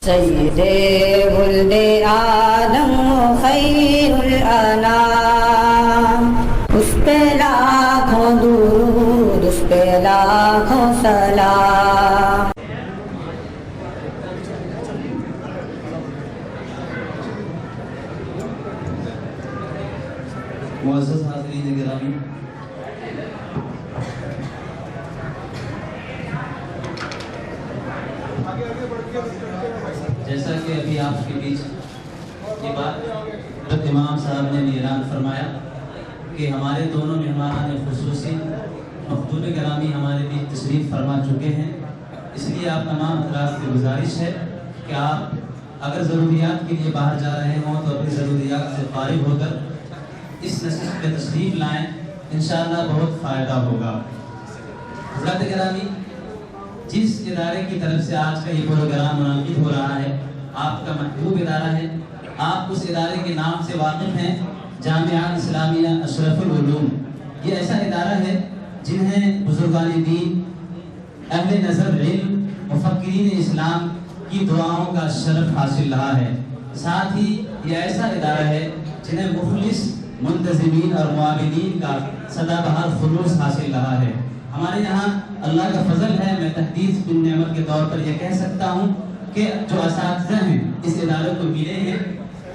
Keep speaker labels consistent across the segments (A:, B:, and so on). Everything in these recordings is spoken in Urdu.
A: سید ولد آدم خیر الانام، اس پہ لاکھوں درود، اس پہ لاکھوں سلام۔
B: معزز حاضرین گرامی، جیسا کہ ابھی آپ کے بیچ یہ بات حضرت امام صاحب نے بھی اعلان فرمایا کہ ہمارے دونوں مہمانان خصوصی مخدوم گرامی ہمارے بیچ تشریف فرما چکے ہیں، اس لیے آپ تمام حضرات سے گزارش ہے کہ آپ اگر ضروریات کے لیے باہر جا رہے ہوں تو اپنی ضروریات سے فارغ ہو کر اس نشست پہ تشریف لائیں، انشاءاللہ بہت فائدہ ہوگا۔ حضرات گرامی، جس ادارے کی طرف سے آج کا یہ پروگرام منعقد ہو رہا ہے آپ کا محبوب ادارہ ہے، آپ اس ادارے کے نام سے واقف ہیں، جامعہ اسلامیہ اشرف العلوم۔ یہ ایسا ادارہ ہے جنہیں بزرگان دین، اہل نظر علم، مفکرین اسلام کی دعاؤں کا شرف حاصل رہا ہے، ساتھ ہی یہ ایسا ادارہ ہے جنہیں مخلص منتظمین اور معاونین کا سدا بہار خلوص حاصل رہا ہے۔ ہمارے یہاں اللہ کا فضل ہے، میں تحدیث بن نعمت کے طور پر یہ کہہ سکتا ہوں کہ جو اساتذہ ہیں اس ادارے کو ملے ہیں،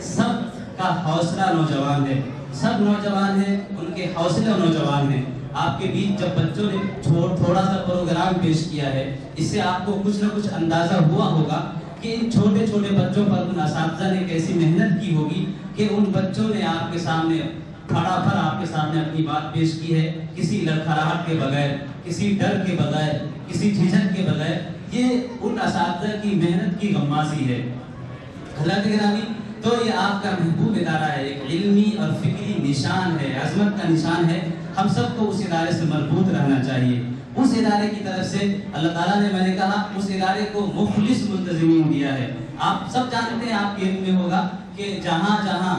B: سب کا حوصلہ نوجوان ہے، سب نوجوان ہیں، ان کے حوصلے نوجوان ہیں۔ آپ کے بیچ جب بچوں نے تھوڑا سا پروگرام پیش کیا ہے، اس سے آپ کو کچھ نہ کچھ اندازہ ہوا ہوگا کہ ان چھوٹے چھوٹے بچوں پر ان اساتذہ نے کیسی محنت کی ہوگی کہ ان بچوں نے آپ کے سامنے پھڑا پھر آپ کے سامنے اپنی بات پیش کی ہے، کسی لڑکھڑاہٹ کے بغیر، کسی ڈر کے بغیر، کسی جھجک کے بغیر۔ یہ ان اساتذہ کی محنت کی غمازی ہے۔ حضرات گرامی، تو یہ آپ کا محبوب ادارہ ہے، ایک علمی اور فکری نشان ہے، عظمت کا نشان ہے۔ ہم سب کو اس ادارے سے مربوط رہنا چاہیے۔ اس ادارے کی طرف سے اللہ تعالیٰ نے، میں نے کہا، اس ادارے کو مخلص منتظمین دیا ہے۔ آپ سب جانتے ہیں، آپ کے علم میں ہوگا کہ جہاں جہاں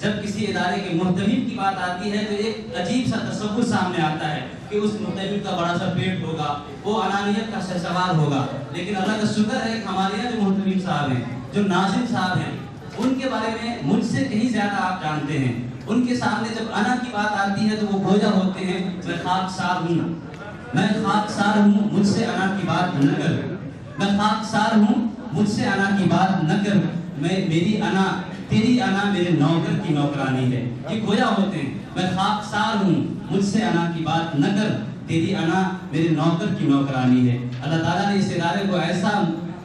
B: جب کسی ادارے کے محتمم کی بات آتی ہے تو ایک عجیب سا تصور سامنے آتا ہے کہ اس محتمم کا بڑا سا پیٹ ہوگا، وہ انانیت کا شہسوار ہوگا۔ لیکن اللہ کا شکر ہے کہ ہمارے یہاں جو محتمم صاحب ہیں، جو ناظم صاحب ہیں، ان کے بارے میں مجھ سے کہیں زیادہ آپ جانتے ہیں۔ ان کے سامنے جب انا کی بات آتی ہے تو وہ گویا ہوتے ہیں، میں خاکسار ہوں، میں خاکسار ہوں، مجھ سے انا کی بات نہ کر، میں خاکسار ہوں، مجھ سے انا کی بات نہ کر، میری انا تیری انا میرے نوکر کی نوکرانی ہے۔ یہ گویا ہوتے ہیں، میں خاکسار ہوں، مجھ سے انا کی بات نہ کر، تیری انا میرے نوکر کی نوکرانی ہے۔ اللہ تعالیٰ نے اس ادارے کو ایسا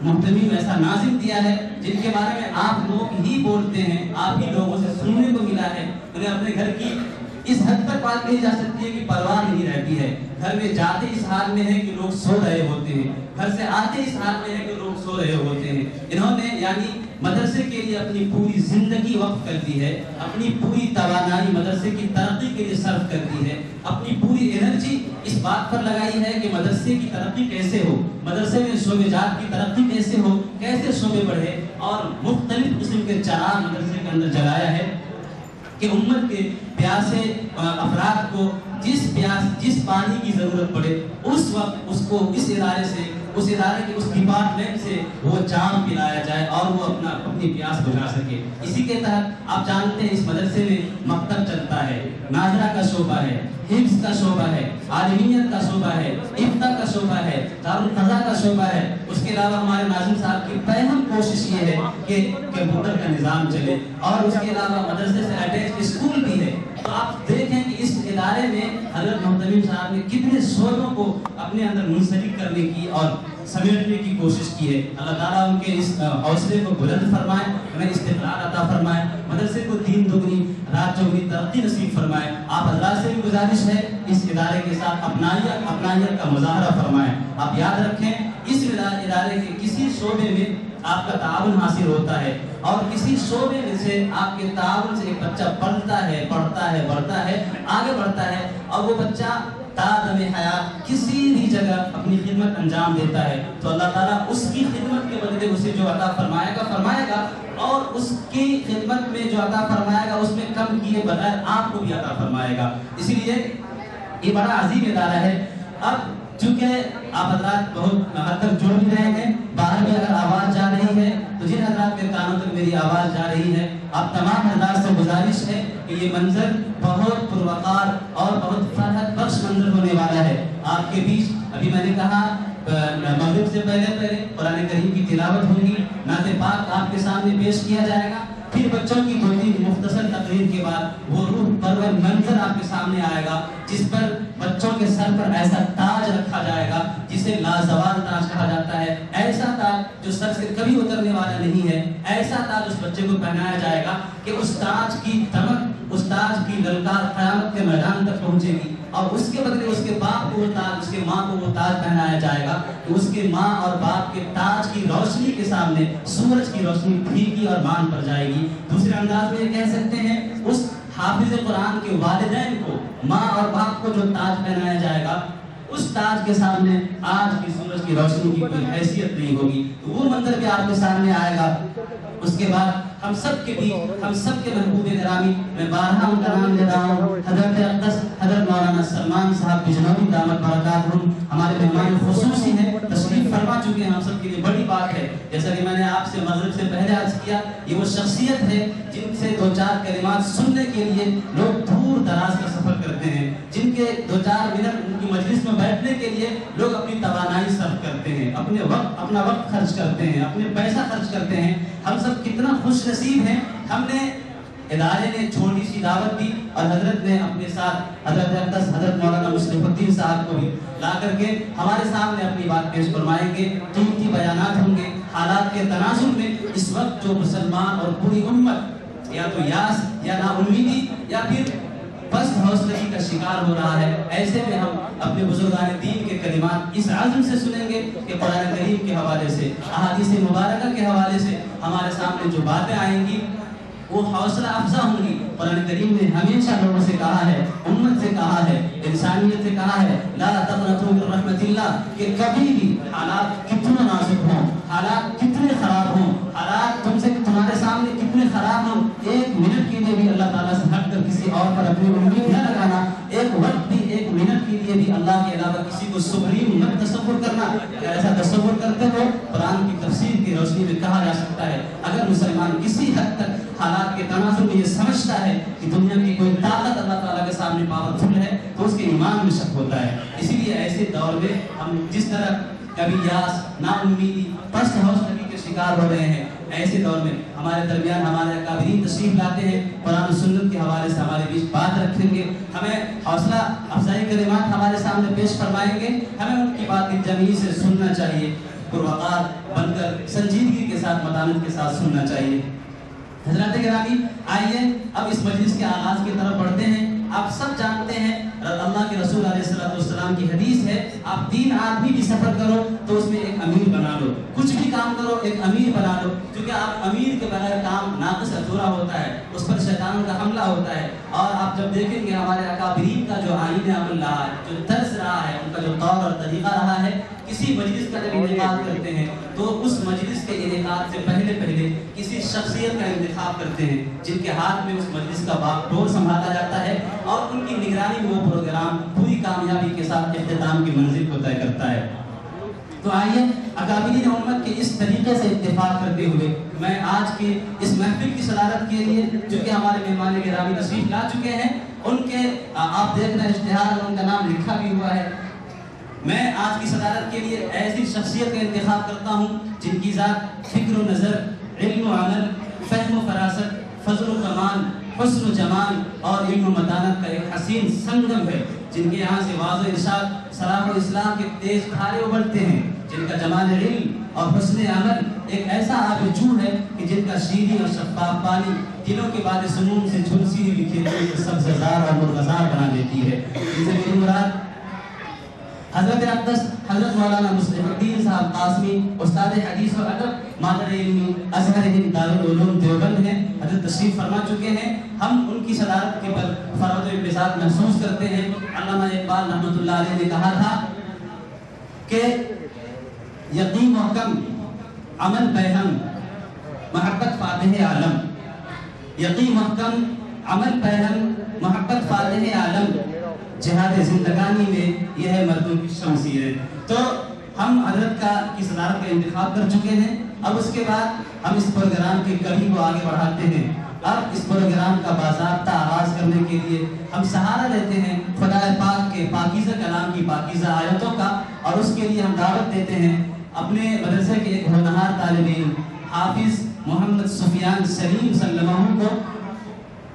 B: محتمم، ایسا ناظم دیا ہے جن کے بارے میں آپ لوگ ہی بولتے ہیں، آپ ہی لوگوں سے سننے کو ملا ہے۔ انہیں اپنے گھر کی اس حد تک بات کہی جا سکتی ہے کہ پرواہ نہیں رہتی ہے، گھر میں جاتے اس حال میں ہے کہ لوگ سو رہے ہوتے ہیں، گھر سے آتے اس حال میں ہے کہ لوگ سو رہے ہوتے ہیں۔ انہوں نے یعنی مدرسے کے لیے اپنی پوری زندگی وقف کر دی ہے، اپنی پوری توانائی مدرسے کی ترقی کے لیے صرف کر دی ہے، اپنی پوری انرجی اس بات پر لگائی ہے کہ مدرسے کی ترقی کیسے ہو، مدرسے میں شعبے جات کی ترقی کیسے ہو، کیسے شعبے بڑھے، اور مختلف قسم کے چراغ مدرسے کے اندر جلایا ہے کہ امت کے پیاسے افراد کو جس پانی کی ضرورت پڑے اس وقت اس کو اس ادارے سے، اس ادارے کے اس ڈپارٹمنٹ سے وہ جام پلایا جائے اور وہ اپنی پیاس بجھا سکے۔ اسی کے تحت آپ جانتے ہیں اس مدرسے میں مکتب چلتا ہے، ناظرہ کا شعبہ ہے، حفظ کا شعبہ ہے، عالمیت کا شعبہ ہے، افتاء کا شعبہ ہے، دارالقضاء کا شعبہ ہے۔ اس کے علاوہ ہمارے ناظم صاحب کی پہم کوشش یہ ہے کہ کمپیوٹر کا نظام چلے، اور اس کے علاوہ مدرسے سے اٹیچ اسکول بھی ہے۔ تو آپ دیکھیں کہ اس ادارے میں حضرت محتمم صاحب نے کتنے شعبوں کو اپنے اندر منسلک کرنے کی اور سمیٹنے کی کوشش کی ہے۔ اللہ تعالیٰ ان کے اس حوصلے کو بلند فرمائے، انہیں استقرار عطا فرمائے، مدرسے کو دین دگنی رات چوگنی ترقی نصیب فرمائے۔ آپ حضرات سے بھی گزارش ہے اس ادارے کے ساتھ اپنائیت کا مظاہرہ فرمائیں۔ آپ یاد رکھیں، اس ادارے کے کسی شعبے میں آپ کا تعاون حاصل ہوتا ہے، اور کسی شعبے میں سے آپ کے تعاون سے ایک بچہ پڑھتا ہے، بڑھتا ہے، آگے بڑھتا ہے، اور وہ بچہ دم حیات کسی بھی جگہ اپنی خدمت انجام دیتا ہے تو اللہ تعالیٰ اس کی خدمت کے بدلے اسے جو عطا فرمائے گا، اور اس کی خدمت میں جو عطا فرمائے گا اس میں کم کیے بغیر آپ کو بھی عطا فرمائے گا۔ اسی لیے یہ بڑا عظیم ادارہ ہے۔ اب چونکہ آپ حضرات بہت حد تک جڑ بھی رہے ہیں، باہر بھی اگر آواز جا رہی ہے میری آواز جا رہی ہے، آپ تمام حضرات سے گزارش ہے کہ یہ منظر بہت پروقار اور بہت فرحت بخش منظر ہونے والا ہے آپ کے بیچ۔ ابھی میں نے کہا مغرب سے پہلے قرآن کریم کی تلاوت ہوگی، نعت پاک آپ کے سامنے پیش کیا جائے گا، پھر بچوں کی 2-3 مختصر تقریر کے بعد وہ روح پرور منظر آپ کے سامنے آئے گا، جس پر بچوں کے سر پر ایسا تاج رکھا جائے گا جسے لازوال تاج کہا جاتا ہے، ایسا تاج جو سر سے کبھی اترنے والا نہیں ہے، ایسا تاج اس بچے کو پہنایا جائے گا کہ اس تاج کی دمک، اس تاج کی للکار قیامت کے میدان تک پہنچے گی، اور اس کے بدلے اس کے باپ کو وہ تاج، اس کے ماں کو وہ تاج پہنایا جائے گا کہ اس کے ماں اور باپ کے تاج کی روشنی کے سامنے سورج کی روشنی پھیکی اور مان پڑ جائے گی۔ دوسرے انداز میں یہ کہہ سکتے ہیں اس حافظ قرآن کے والدین کو، ماں اور باپ کو جو تاج پہنایا جائے گا، اس تاج کے سامنے آج کی سورج کی روشنی کی کوئی حیثیت نہیں ہوگی، تو وہ منظر بھی آپ کے سامنے آئے گا۔ اس کے بعد ہم سب کے بیچ، ہم سب کے محبوب گرامی، میں بارہا ان کا نام لے رہا ہوں، حضرت اقدس حضرت مولانا سلمان صاحب بجنوی دامت برکاتہم ہمارے مہمان خصوصی ہیں، تشریف فرما چکے ہیں، ہم سب کے لیے بڑی بات ہے۔ جیسا کہ میں نے آپ سے مغرب سے پہلے عرض کیا، یہ وہ شخصیت ہے جن سے 2-4 کلمات سننے کے لیے لوگ دور دراز کا سفر کرتے ہیں، جن کے 2-4 منٹ ان کی مجلس میں بیٹھنے کے لیے لوگ اپنی توانائی صرف کرتے ہیں، اپنا وقت خرچ کرتے ہیں، اپنے پیسہ خرچ کرتے ہیں۔ ہم سب کتنا خوش نصیب ہیں، ہم نے ادارے نے چھوٹی سی دعوت دی اور حضرت نے اپنے ساتھ حضرت اقدس حضرت مولانا مصلح الدین صاحب کو بھی لا کر کے ہمارے سامنے اپنی بات پیش فرمائیں گے، قیمتی بیانات ہوں گے۔ حالات کے تناظر میں اس وقت جو مسلمان اور پوری امت یا تو یاس یا نا امیدی یا پھر پست حوصلگی کا شکار ہو رہا ہے، ایسے میں ہم اپنے بزرگان دین کے کلمات اس عزم سے سنیں گے کہ قرآن کریم کے حوالے سے، احادیث مبارکہ کے حوالے سے ہمارے سامنے جو باتیں آئیں گی وہ حوصلہ افزا ہوں گی۔ قرآن کریم نے ہمیشہ لوگوں سے کہا ہے، امت سے کہا ہے، انسانیت سے کہا ہے، لا تقنطوا من رحمت اللہ، کہ کبھی بھی حالات کتنے نازک ہوں، حالات کتنے خراب ہوں، حالات تمہارے سامنے کتنے خراب ہوں، ایک منٹ کے لیے بھی اللہ تعالیٰ سے ہٹ کر کسی اور پر اپنی امید نہ لگانا، ایک وقت بھی، ایک منٹ کے لیے بھی اللہ کے علاوہ کسی کو سپریم مت تصور کرنا۔ اگر ایسا تصور کرتے ہو، قرآن کی تفسیر کی روشنی میں کہا جا سکتا ہے، اگر مسلمان کسی حد تک حالات کے تناظر میں یہ سمجھتا ہے کہ دنیا کی کوئی طاقت اللہ تعالیٰ کے سامنے پاورفل ہے، تو اس کے ایمان میں شک ہوتا ہے۔ اسی لیے ایسے دور میں ہم جس طرح کبھی یاس، نا امیدی، پست حوصلگی کے شکار ہو رہے ہیں، ایسے دور میں ہمارے درمیان ہمارے اکابرین تشریف لاتے ہیں، قرآن و سنت کے حوالے سے ہمارے بیچ بات رکھیں گے، ہمیں حوصلہ افزائی کلمات ہمارے سامنے پیش فرمائیں گے، ہمیں ان کی بات جمیع سے سننا چاہیے، پروقار بن کر سنجیدگی کے ساتھ، متانت کے ساتھ سننا چاہیے۔ حضرات گرامی، آئیے اب اس مجلس کے آغاز کی طرف بڑھتے ہیں۔ آپ سب جانتے ہیں اللہ کے رسول علیہ السلام کی حدیث ہے، آپ 3 آدمی بھی سفر کرو تو اس میں ایک امیر بنا لو، کچھ بھی کام کرو ایک امیر بنا لو، کیونکہ آپ امیر کے بغیر کام ناقص ادھورا ہوتا ہے، اس پر شیطان کا حملہ ہوتا ہے۔ اور آپ جب دیکھیں گے ہمارے اکابرین کا جو آئین عمل رہا ہے، جو طرز رہا ہے، ان کا جو طور اور طریقہ رہا ہے، کسی مجلس کا جب انعقاد کرتے ہیں تو اس مجلس کے انعقاد سے پہلے کسی شخصیت کا انتخاب کرتے ہیں جن کے ہاتھ میں اس مجلس کا باغ سنبھالا جاتا ہے، اور ان کی نگرانی میں وہ پروگرام پوری کامیابی کے ساتھ اختتام کی منزل کو طے کرتا ہے۔ تو آئیے اکابرین امت کے اس طریقے سے اتفاق کرتے ہوئے میں آج کی اس محفل کی صدارت کے لیے، جو کہ ہمارے مہمان گرامی تشریف لا چکے ہیں، ان کے آپ دیکھ رہے ہیں اشتہار اور ان کا نام لکھا بھی ہوا ہے، میں آج کی صدارت کے لیے ایسی شخصیت کا انتخاب کرتا ہوں جن کی ذات فکر و نظر، علم و عمل، فہم و فراست، فضل و کمال، حسن و جمال اور علم و متانت کا ایک حسین سنگم ہے، جن کے یہاں سے واضح ارشاد صلاح و اسلام کے تیز دھارے ابلتے ہیں، جن کا جمال علم اور حسن عمل ایک ایسا آب جو ہے کہ جن کا شیریں اور شفاف پانی دلوں کے بعد سموم سے جھلسی ہوئی کھیتی کو سبززار اور مرغزار بنا دیتی ہے۔ ان سے میری مراد حضرت اقدس حضرت مولانا مصلح الدین صاحب قاسمی، استاد حدیث و ادب، مادر علمی ازہر ہند دارالعلوم دیوبند ہیں، حضرت تشریف فرما چکے ہیں۔ ہم ان کی صدارت کے پر فرحت و انبساط محسوس کرتے ہیں۔ علامہ اقبال رحمۃ اللہ علیہ نے کہا تھا کہ یقین محکم، عمل بہم، محبت فاتح عالم، یقین محکم، عمل بہم، محبت فاتح عالم، جہاد زندگانی میں یہ ہے مردوں کی شمشیر۔ تو ہم حضرت کی صدارت کا انتخاب کر چکے ہیں، اب اس کے بعد ہم اس پروگرام کی کڑی کو آگے بڑھاتے ہیں. اب اس پروگرام کا باضابطہ آغاز کرنے کے لیے ہم سہارا لیتے ہیں خدا پاک کے پاکیزہ کلام کی پاکیزہ آیتوں کا، اور اس کے لیے ہم دعوت دیتے ہیں اپنے مدرسے کے ایک ہونہار طالب علم حافظ محمد سفیان سلیم صلی اللہ علیہ وسلم کو،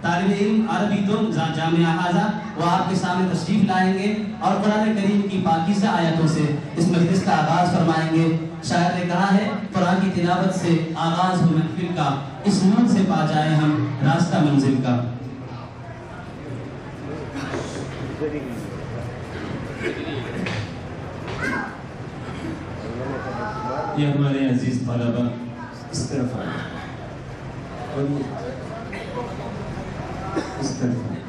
B: طالب علم عربی دم جامعہ حاضہ، وہ آپ کے سامنے تشریف لائیں گے اور قرآن کریم کی پاکیزہ آیتوں سے اس مجلس کا آغاز فرمائیں گے. شاعر نے کہا ہے قرآن کی تلاوت سے آغاز ہو محفل کا، اس نور سے پا جائیں ہم راستہ منزل کا.
C: یہ ہمارے عزیز طلبہ اس طرف آئے اور اس طرف آئے.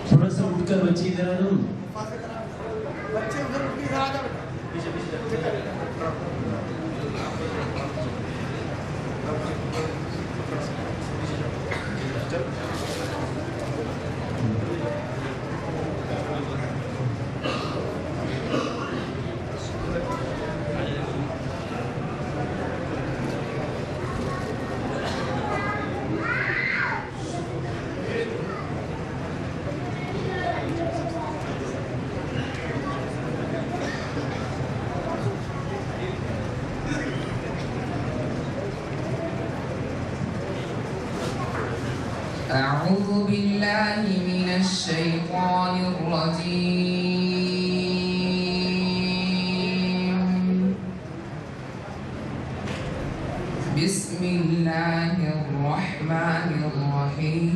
C: تھوڑا سا اٹھ کر بچے ادھر آ جاؤ.
D: أعوذ بالله من الشيطان الرجيم. بسم الله الرحمن الرحيم.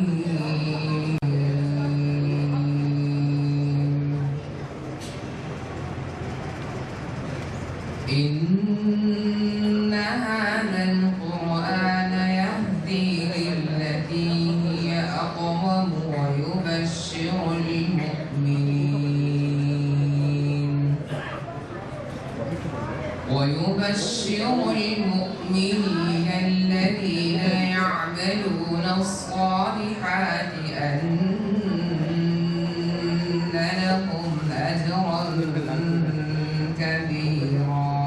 D: إن هذا القرآن يهدي للتي هي أقوم ويبشر المؤمنين الذين يعملون الصالحات أن لهم أجرا كبيرا،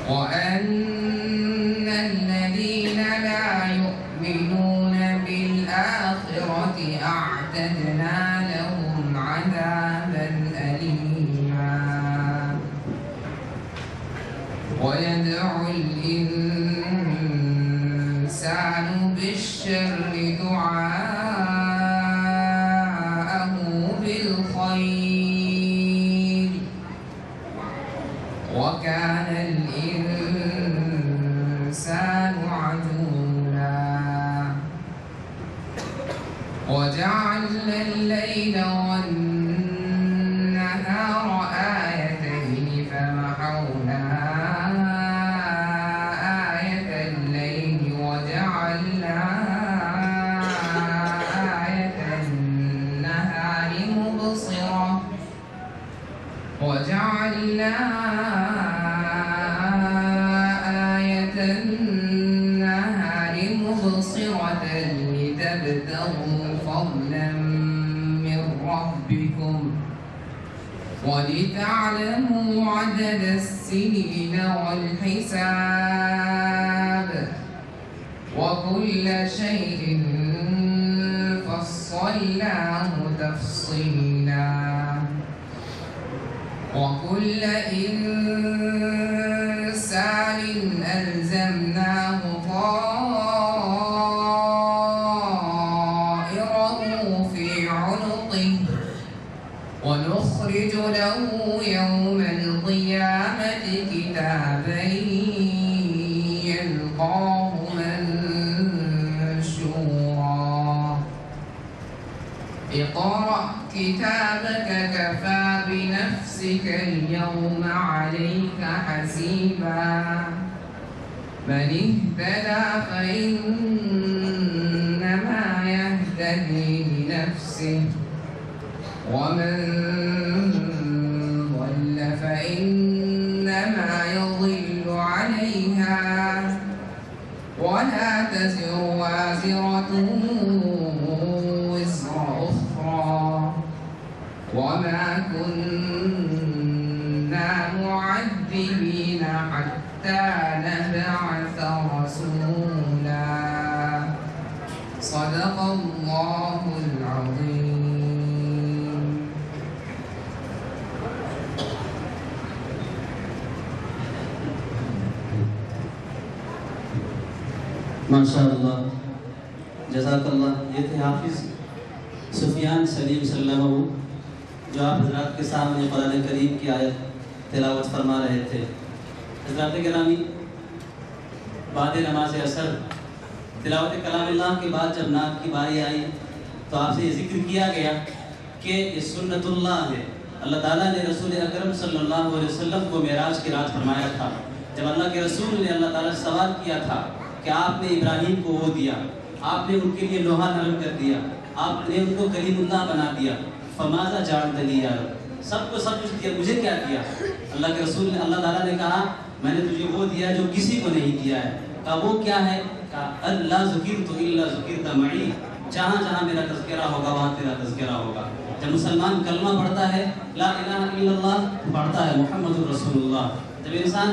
D: وأن الذين لا يؤمنون بالآخرة أعتدنا لهم عذابا أليما. ويدعو الإنسان بالشر دعاءه بالخير، وكان الإنسان عجولا. وجعلنا الليل والنهار آيتين فمحونا آية الليل وجعلنا آية النهار مبصرة لتبتغوا فضلا من ربكم ولتعلموا عدد السنين والحساب، وكل شيء فصلناه تفصيلا. وكل إنسان ألزمناه طائره في عنقه ونخرج له يوم القيامة كتابا يلقاه منشورا. اقرأ كتابك كفى بنفسك اليوم عليك حسيبا. من اهتدى فإنما يهتدي لنفسه، ومن ضل فإنما يضل عليها، ولا تزر وازرة وازرة وزر أخرى وما كنا معذبين حتى نبعث رسولا صدق الله العظيم.
B: ماشاءاللہ جزاک اللہ. یہ تھے حافظ سفیان سلیم سلمہ جو آپ حضرات کے سامنے قرآن کریم کی آیت تلاوت فرما رہے تھے. حضرات گرامی، بعد نماز عصر تلاوت کلام اللہ کے بعد جب نعت کی باری آئی تو آپ سے یہ ذکر کیا گیا کہ یہ سنت اللہ ہے. اللہ تعالیٰ نے رسول اکرم صلی اللہ علیہ وسلم کو معراج کی رات فرمایا تھا. جب اللہ کے رسول نے اللہ تعالیٰ سے سوال کیا تھا کہ آپ نے ابراہیم کو وہ دیا، آپ نے ان کے لیے لوہا نرم کر دیا، آپ نے ان کو کلیم اللہ بنا دیا، فماذا جعلتنی یا رب، سب کو سب کچھ دیا، مجھے کیا دیا؟ اللہ کے رسول نے، اللہ تعالیٰ نے کہا میں نے تجھے وہ دیا جو کسی کو نہیں دیا ہے. کہا وہ کیا ہے؟ کہا اللہ ذکرت الا ذکرت معی، جہاں جہاں میرا تذکرہ ہوگا وہاں تیرا تذکرہ ہوگا. جب مسلمان کلمہ پڑھتا ہے، لا الہ الا اللہ پڑھتا ہے، محمد الرسول اللہ، جب انسان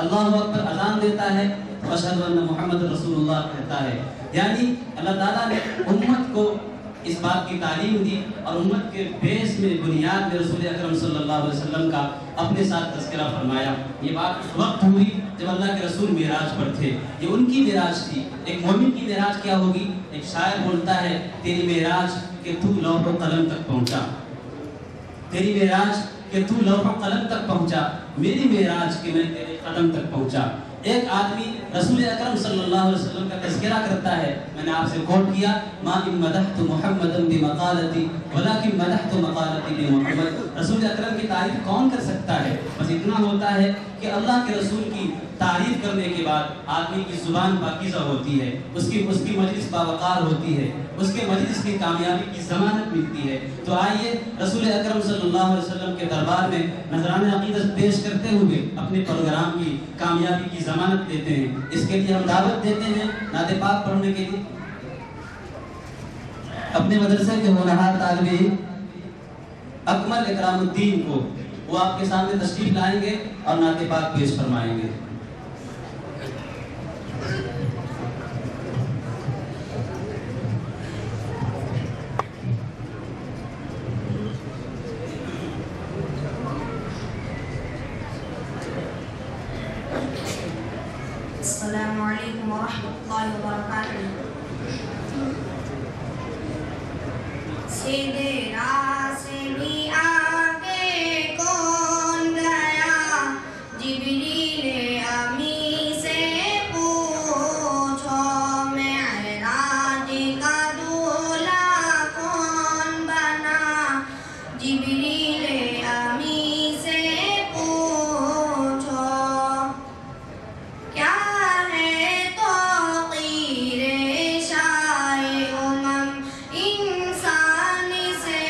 B: اللہ اکبر اذان دیتا ہے اشہد ان محمد رسول اللہ کہتا ہے، یعنی اللہ تعالیٰ نے امت کو اس بات کی تعلیم دی اور امت کے بیس میں بنیاد میں رسول اکرم صلی اللہ علیہ وسلم کا اپنے ساتھ تذکرہ فرمایا. یہ بات اس وقت ہوئی جب اللہ کے رسول معراج پر تھے. یہ ان کی معراج تھی. ایک مومن کی معراج کیا ہوگی؟ ایک شاعر بولتا ہے تیری معراج کہ تو لوح و قلم تک پہنچا، تیری معراج کہ تو لوح و قلم تک پہنچا، میری معراج کہ میں تیرے قدم تک پہنچا. ایک آدمی رسول اکرم صلی اللہ علیہ وسلم کا تذکرہ کرتا ہے. میں نے آپ سے کوٹ کیا، ما ان مدحت محمدا بمقالتی ولکن مدحت مقالتی بمحمد. رسول اکرم کی تعریف کون کر سکتا ہے؟ بس اتنا ہوتا ہے کہ اللہ کے رسول کی تعریف کرنے کے بعد آدمی کی زبان پاکیزہ ہوتی ہے، اس کی مجلس باوقار ہوتی ہے، اس کے مجلس کی کامیابی کی ضمانت ملتی ہے. تو آئیے رسول اکرم صلی اللہ علیہ وسلم کے دربار میں نذرانہ عقیدت پیش کرتے ہوئے اپنے پروگرام کی کامیابی کی ضمانت دیتے ہیں. اس کے لیے ہم دعوت دیتے ہیں نعت پاک پڑھنے کے لیے. اپنے مدرسے کے ہونہار طالب علم اکمل اکرام الدین کو وہ آپ کے سامنے تشریف لائیں گے اور نعت پاک پیش فرمائیں گے.
E: السلام علیکم ورحمۃ اللہ وبرکاتہ. سیدھے راہ سے بھی آگے کون گیا، جبریل امی سے پوچھو، معراج کا دولہا کون بنا، جبریل امی سے پوچھو. کیا ہے توقیر شاہ امم، انسان سے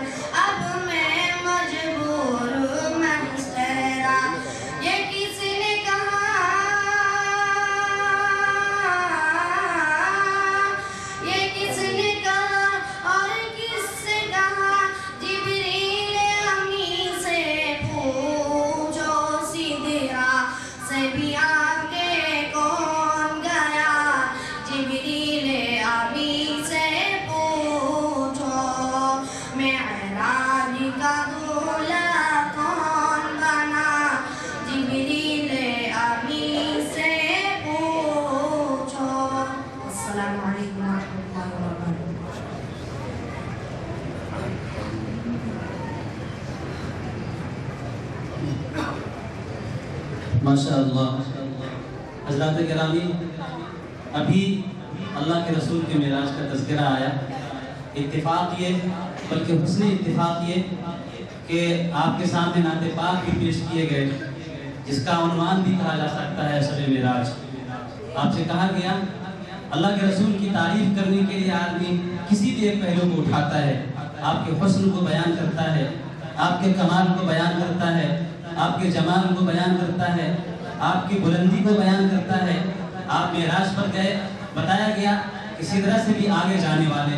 E: پر اب میں مجبور محض تیرا یہ کس نے کہا یہ کس نے کہا اور کس سے کہا جبریل امی سے پوچھو سدرا سے بھی آگے کون گیا جبریل امی سے پوچھو معراج کا دولہ کون بنا جبریل امی سے پوچھو السلام علیکم ورحمۃ اللہ وبرکاتہ
B: ماشاء اللہ حضرات گرامی، ابھی اللہ کے رسول کے معراج کا تذکرہ آیا۔ اتفاق یہ، بلکہ حسن اتفاق یہ کہ آپ کے سامنے نعت پاک بھی پیش کیے گئے، جس کا عنوان بھی کہا جا سکتا ہے شب معراج۔ آپ سے کہا گیا اللہ کے رسول کی تعریف کرنے کے لیے آدمی کسی بھی ایک پہلو کو اٹھاتا ہے، آپ کے حسن کو بیان کرتا ہے، آپ کے کمال کو بیان کرتا ہے، آپ کے جمال کو بیان کرتا ہے، آپ کی بلندی کو بیان کرتا ہے۔ آپ معراج پر گئے، بتایا گیا کہ سدرہ سے بھی آگے جانے والے،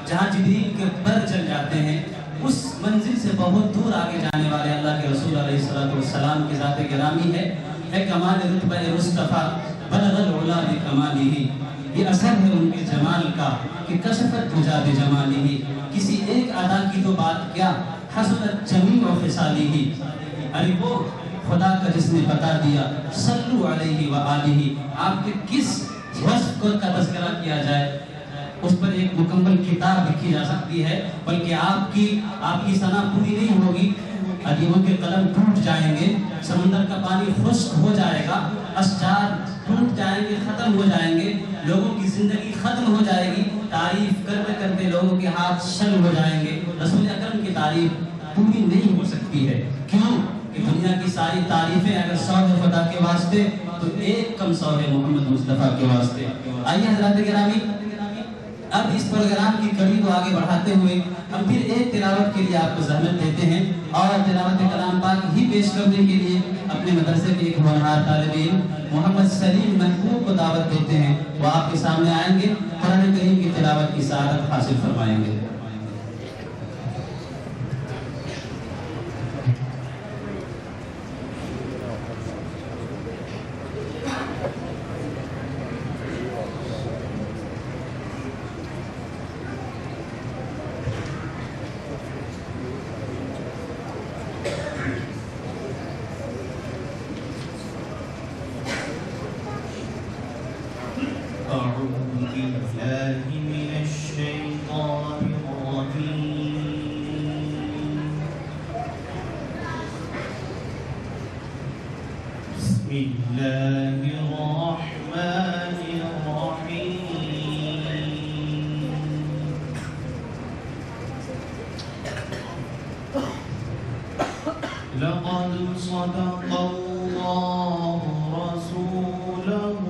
B: جہاں جبریل کے پر چل جاتے ہیں، اس منزل سے بہت دور آگے جانے والے اللہ کے رسول علیہ السلام کی ذات گرامی ہے کمال رتبہ مصطفیٰ بلغ العلا بکمالہ۔ یہ اثر ہے ان کے جمال کا کہ کشفت دجا بجمالہ، کسی ایک ادا کی تو بات کیا، حسنت جمیع خصالہ۔ ارے وہ خدا کا جس نے بتا دیا صلو علیہ وآلہ، آپ کے کس وصف کا تذکرہ کیا جائے، اس پر ایک مکمل کتاب لکھی جا سکتی ہے، بلکہ آپ کی ثنا پوری نہیں ہوگی۔ ادیبوں کے قلم ٹوٹ جائیں گے، سمندر کا پانی خشک ہو جائے گا، اشجار ٹوٹ جائیں گے، ختم ہو جائیں گے، لوگوں کی زندگی ختم ہو جائے گی، تعریف کرتے کرتے لوگوں کے ہاتھ شل ہو جائیں گے۔ رسول اکرم کی تعریف پوری نہیں ہو سکتی ہے، کیوں کہ دنیا کی ساری تعریفیں اگر 100 ہے خدا کے واسطے تو ایک کم 100 ہے محمد مصطفیٰ کے واسطے۔ آئیے حضرات گرامی، اب اس پروگرام کی کڑی کو آگے بڑھاتے ہوئے ہم پھر ایک تلاوت کے لیے آپ کو زحمت دیتے ہیں، اور تلاوت کلام پاک ہی پیش کرنے کے لیے اپنے مدرسے کے ایک ہونہار طالب علم محمد سلیم محبوب کو دعوت دیتے ہیں۔ وہ آپ کے سامنے آئیں گے، قرآن کریم کی تلاوت کی سعادت حاصل فرمائیں گے۔
C: أعوذ بالله من الشيطان الرجيم. بسم الله الرحمن الرحيم. لقد صدق الله رسوله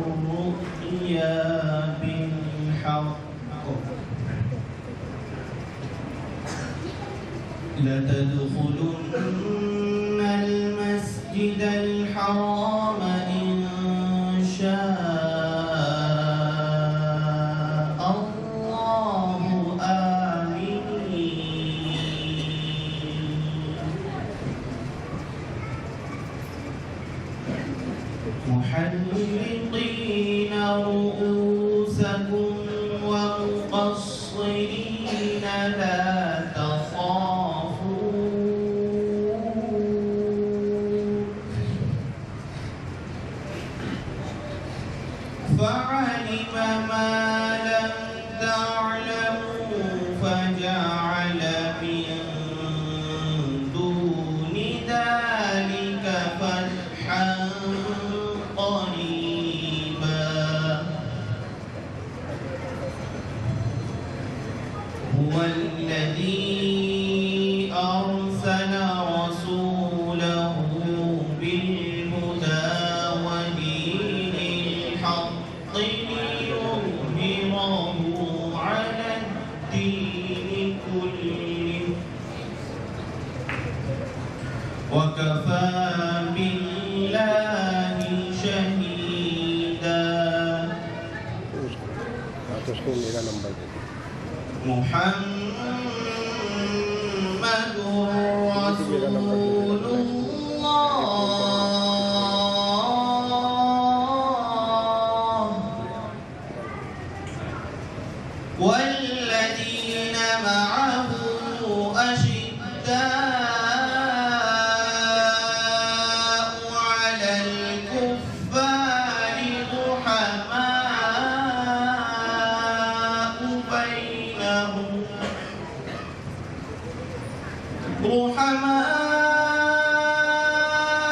C: الرؤيا بالحق لتدخلن المسجد الحرام إن شاء الله آمنين محلقين رؤوسكم ومقصرين لا تخافون فعلم ما لم تعلموا فجعل من دون ذلك فتحا قريبا وكفى بالله شهيدا محمد رسول الله والذين معه أشداء على الكفار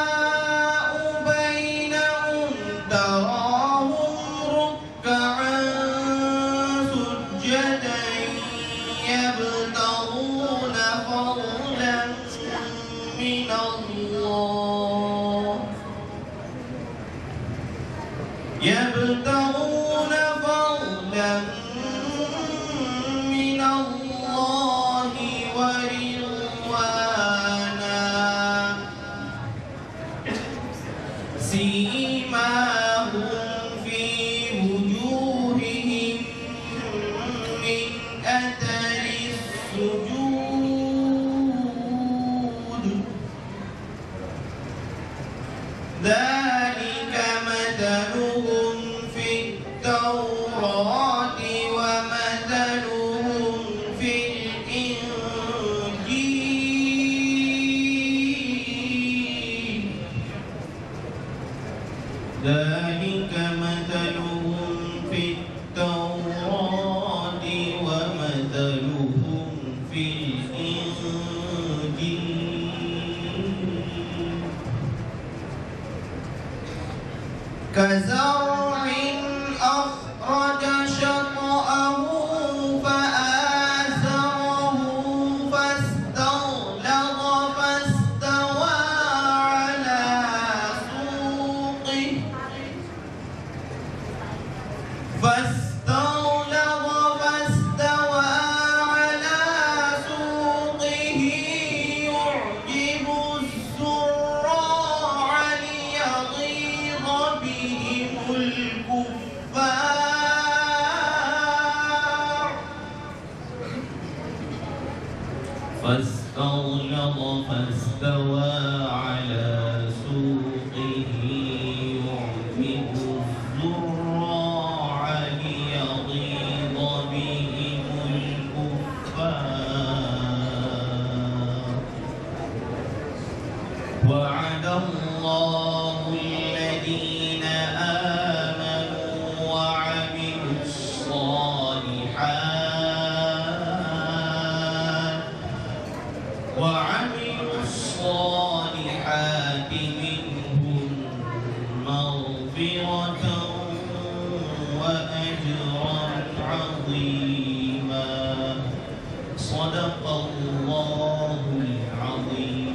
C: رحماء بينهم تراهم ركعا سجدا يبتغون فضلا من الله من الله ورضوانا سيماهم في وجوههم من أثر السجود ذلك مثلهم في التوراة ومثلهم في الإنجيل ذلك مثلهم في التوراة ومثلهم في الإنجيل كزرع أخرج شطأه فآزره فاستغلظ فاستوى على سوقه يعجب الزراع ليغيظ بهم الكفار فاستغلظ فاستوى على سوقه يعجب الزراع ليغيظ بهم الكفار وعد الله الذين آمنوا وعملوا الصالحات منهم مغفرة وأجرا عظيما صدق الله العظيم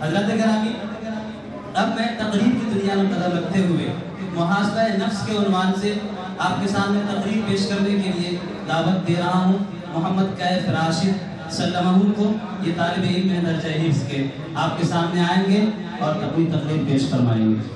B: حضرت گرامی، اب میں تقریر کی دنیا میں قدم رکھتے ہوئے محاسبہ نفس کے عنوان سے آپ کے سامنے تقریر پیش کرنے کے لیے دعوت دے رہا ہوں محمد کیف راشد سلمہ کو۔ یہ طالب علم ہیں درجہ حفظ کے، آپ کے سامنے آئیں گے اور اپنی تقریر پیش فرمائیں گے۔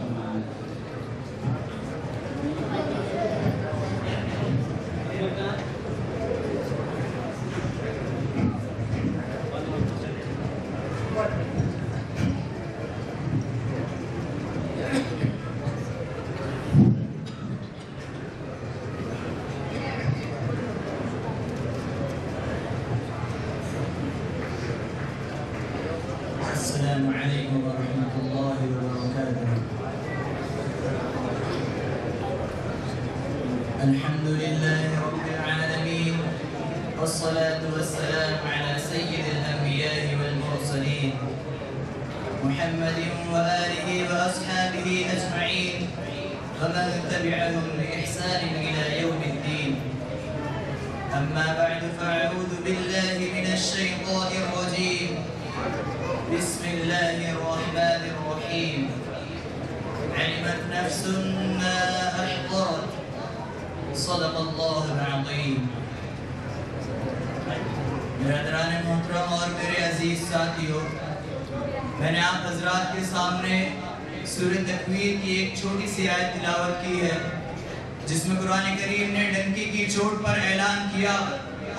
F: السلام علیکم ورحمۃ اللہ وبرکاتہ۔ الحمد للہ رب العالمین والصلاة والسلام على سید الانبیاء والمرسلین محمد وآلہ واصحابہ اجمعین ومن تبعهم بإحسان إلى يوم الدین۔ اما بعد فاعوذ باللہ من الشیطان الرجیم، بسم اللہ الرحمن الرحیم۔ علمت نفس ما احضرت، صدق اللہ العظیم۔ برادران محترم اور میرے عزیز ساتھیوں، میں نے آپ حضرات کے سامنے سورہ تکویر کی ایک چھوٹی سی آیت تلاوت کی ہے، جس میں قرآن کریم نے ڈنکی کی چوٹ پر اعلان کیا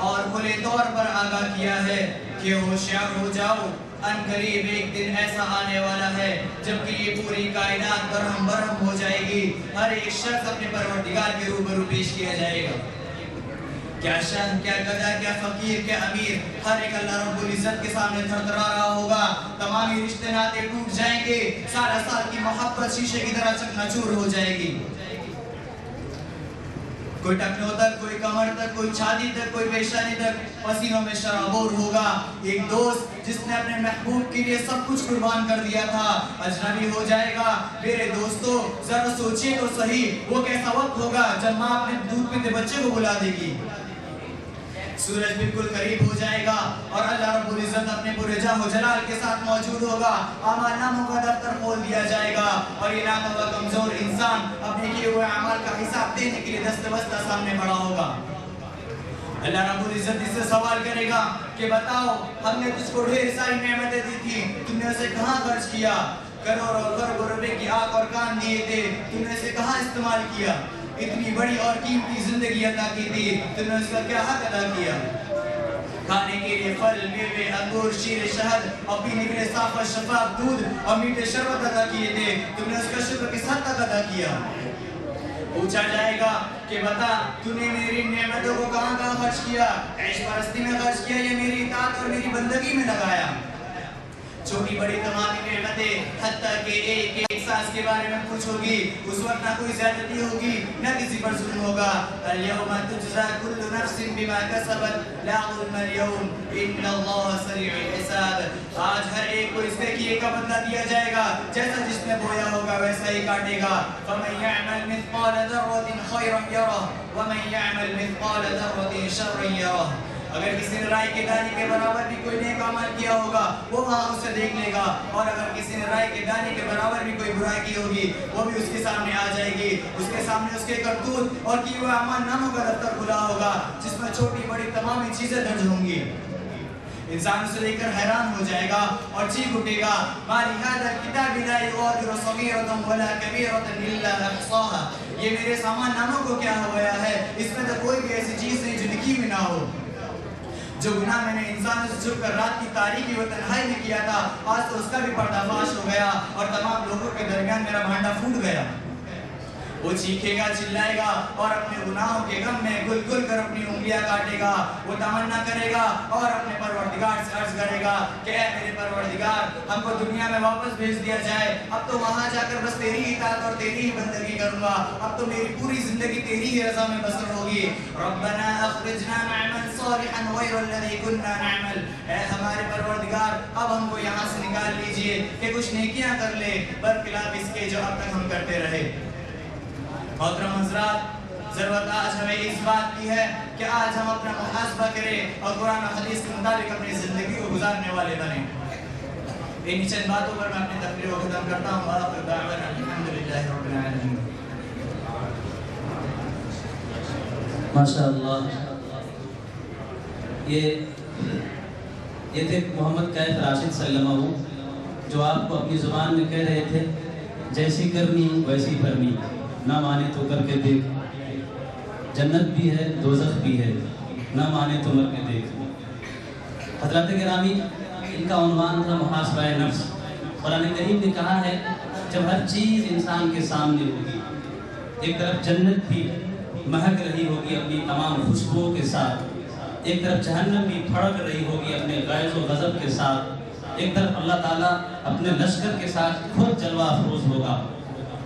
F: اور کھلے طور پر آگاہ کیا ہے کہ ہوشیار ہو جاؤ، ان قریب ایک دن ایسا آنے والا ہے جبکہ یہ پوری کائنات برہم برہم ہو جائے گی، ہر ایک شخص اپنے پروردگار کے روبرو پیش کیا جائے گا۔ کیا شہر، کیا گدھا، کیا فقیر، کیا امیر، ہر ایک اللہ رب العزت کے سامنے تھرتھرا رہا ہوگا، تمامی رشتے ناطے ٹوٹ جائیں گے، سارا سال کی محبت شیشے کی طرح چکنا چور ہو جائے گی۔ کوئی ٹکنوں تک، کوئی کمر تک، کوئی چھاتی تک، کوئی پیشانی تک پسینوں میں شرابور ہوگا۔ ایک دوست جس نے اپنے محبوب کے لیے سب کچھ قربان کر دیا تھا اجنبی ہو جائے گا۔ میرے دوستو ذرا سوچئے تو صحیح، وہ کیسا وقت ہوگا جب ماں اپنے دودھ پیتے بچے کو بلا دے گی، سورج بالکل قریب ہو جائے گا اور اللہ رب العزت اپنے پورے جاہ و جلال کے ساتھ موجود ہوگا، اعمال ناموں کا دفتر کھول دیا جائے گا اور یہ ناقابل کمزور انسان اپنے کیے ہوئے اعمال کا حساب دینے کے لیے دست بستہ سامنے کھڑا ہوگا۔ اللہ رب العزت اس سے سوال کرے گا کہ بتاؤ، ہم نے تجھ کو ڈھیر ساری نعمتیں دی تھی، تم نے اسے کہاں خرچ کیا؟ کروڑوں کروڑوں روپے کی آنکھ اور کان دیے تھے، تم نے اسے کہاں استعمال کیا؟ اتنی بڑی اور قیمتی زندگی عطا کی تھی، تم نے اس کا کیا حق ادا کیا؟ کھانے کے لیے پھل، میوے، انگور، شیر، شہد اور پینے کے لیے صاف اور شفاف دودھ اور میٹھے شربت عطا کیے تھے، تم نے اس کا شکر کس حد تک ادا کیا؟ پوچھا جائے گا کہ بتا، تو نے میری نعمتوں کو کہاں کہاں خرچ کیا؟ عیش پرستی میں خرچ کیا یا میری اطاعت اور میری بندگی میں لگایا؟ چھوٹی بڑی تمام نعمتیں، حتیٰ کہ ایک سانس کے بارے میں پوچھو گی، اس وقت نہ کوئی زیادتی ہوگی نہ کسی پر ظلم ہوگا۔ اليوم تجزا كل نفس بما كسبت لا ظلم اليوم ان اللہ سریع الحساب۔ آج ہر ایک کو اس کے کیے کا بدلہ دیا جائے گا، جیسا جس نے بویا ہوگا ویسا ہی کاٹے گا۔ فمن يعمل مثقال ذرة خيرا يره ومن يعمل مثقال ذرة شرا يره۔ اگر کسی نے رائے کے دانے کے برابر بھی کوئی نیک عمل کیا ہوگا وہ وہاں اسے دیکھ لے گا، اور اگر کسی نے رائے کے دانے کے برابر بھی کوئی برائی کی ہوگی وہ بھی اس کے سامنے آ جائے گی۔ اس کے سامنے اس کے کرتوت اور کیے ہوئے اعمال ناموں کا دفتر کھلا ہوگا، جس میں چھوٹی بڑی تمام چیزیں درج ہوں گی۔ انسان اسے دیکھ کر حیران ہو جائے گا اور چیخ اٹھے گا، ما لهذا الكتاب لا يغادر صغيرة ولا كبيرة إلا أحصاها۔ یہ میرے سامان ناموں کو کیا ہو گیا ہے، اس میں تو کوئی بھی ایسی چیز نہیں جو لکھی بھی نہ ہو۔ جو گناہ میں نے انسان سے جھک کر رات کی تاریکی و تنہائی میں کیا تھا، آج تو اس کا بھی پردہ فاش ہو گیا اور تمام لوگوں کے درمیان میرا بھانڈا پھوٹ گیا۔ وہ چیخے گا، چلائے گا اور اپنے گناہوں کے غم میں گل گل کر اپنی انگلیاں کاٹے گا۔ وہ تمنا کرے گا اور اپنے پروردگار سے عرض کرے گا کہ اے میرے پروردگار، ہم کو دنیا میں واپس بھیج دیا جائے، اب تو وہاں جا کر بس تیری اطاعت اور تیری ہی بندگی کروں گا، اب تو میری پوری زندگی تیری ہی رضا میں بسر ہوگی۔ ربنا اخرجنا نعمل صالحا غیر الذی كنا نعمل۔ اے ہمارے پروردگار، اب ہم کو یہاں سے نکال لیجئے کہ کچھ نیکیاں کر لے برخلاف اس کے جو اب تک ہم کرتے رہے۔ محترم حضرات، ضرورت آج ہمیں اس بات کی ہے کہ آج ہم اپنا محاسبہ کریں اور قرآن و حدیث کے مطابق اپنی زندگی کو گزارنے والے بنیں۔ انہی چند باتوں پر میں اپنی تقریر کو ختم کرتا ہوں. وآخر دعوانا الحمدللہ رب العالمین.
B: ماشاء اللہ. یہ تھے محمد کیف راشد صلی اللہ علیہ وسلم، جو آپ کو اپنی زبان میں کہہ رہے تھے جیسی کرنی ویسی کرنی، نہ مانے تو کر کے دیکھ، جنت بھی ہے دوزخ بھی ہے، نہ مانے تو مر کے دیکھ. حضرات گرامی، ان کا عنوان تھا محاسبہ نفس. قرآن کریم نے کہا ہے جب ہر چیز انسان کے سامنے ہوگی، ایک طرف جنت بھی مہک رہی ہوگی اپنی تمام خوشبوؤں کے ساتھ، ایک طرف جہنم بھی پھڑک رہی ہوگی اپنے غیظ و غضب کے ساتھ، ایک طرف اللہ تعالیٰ اپنے لشکر کے ساتھ خود جلوہ افروز ہوگا،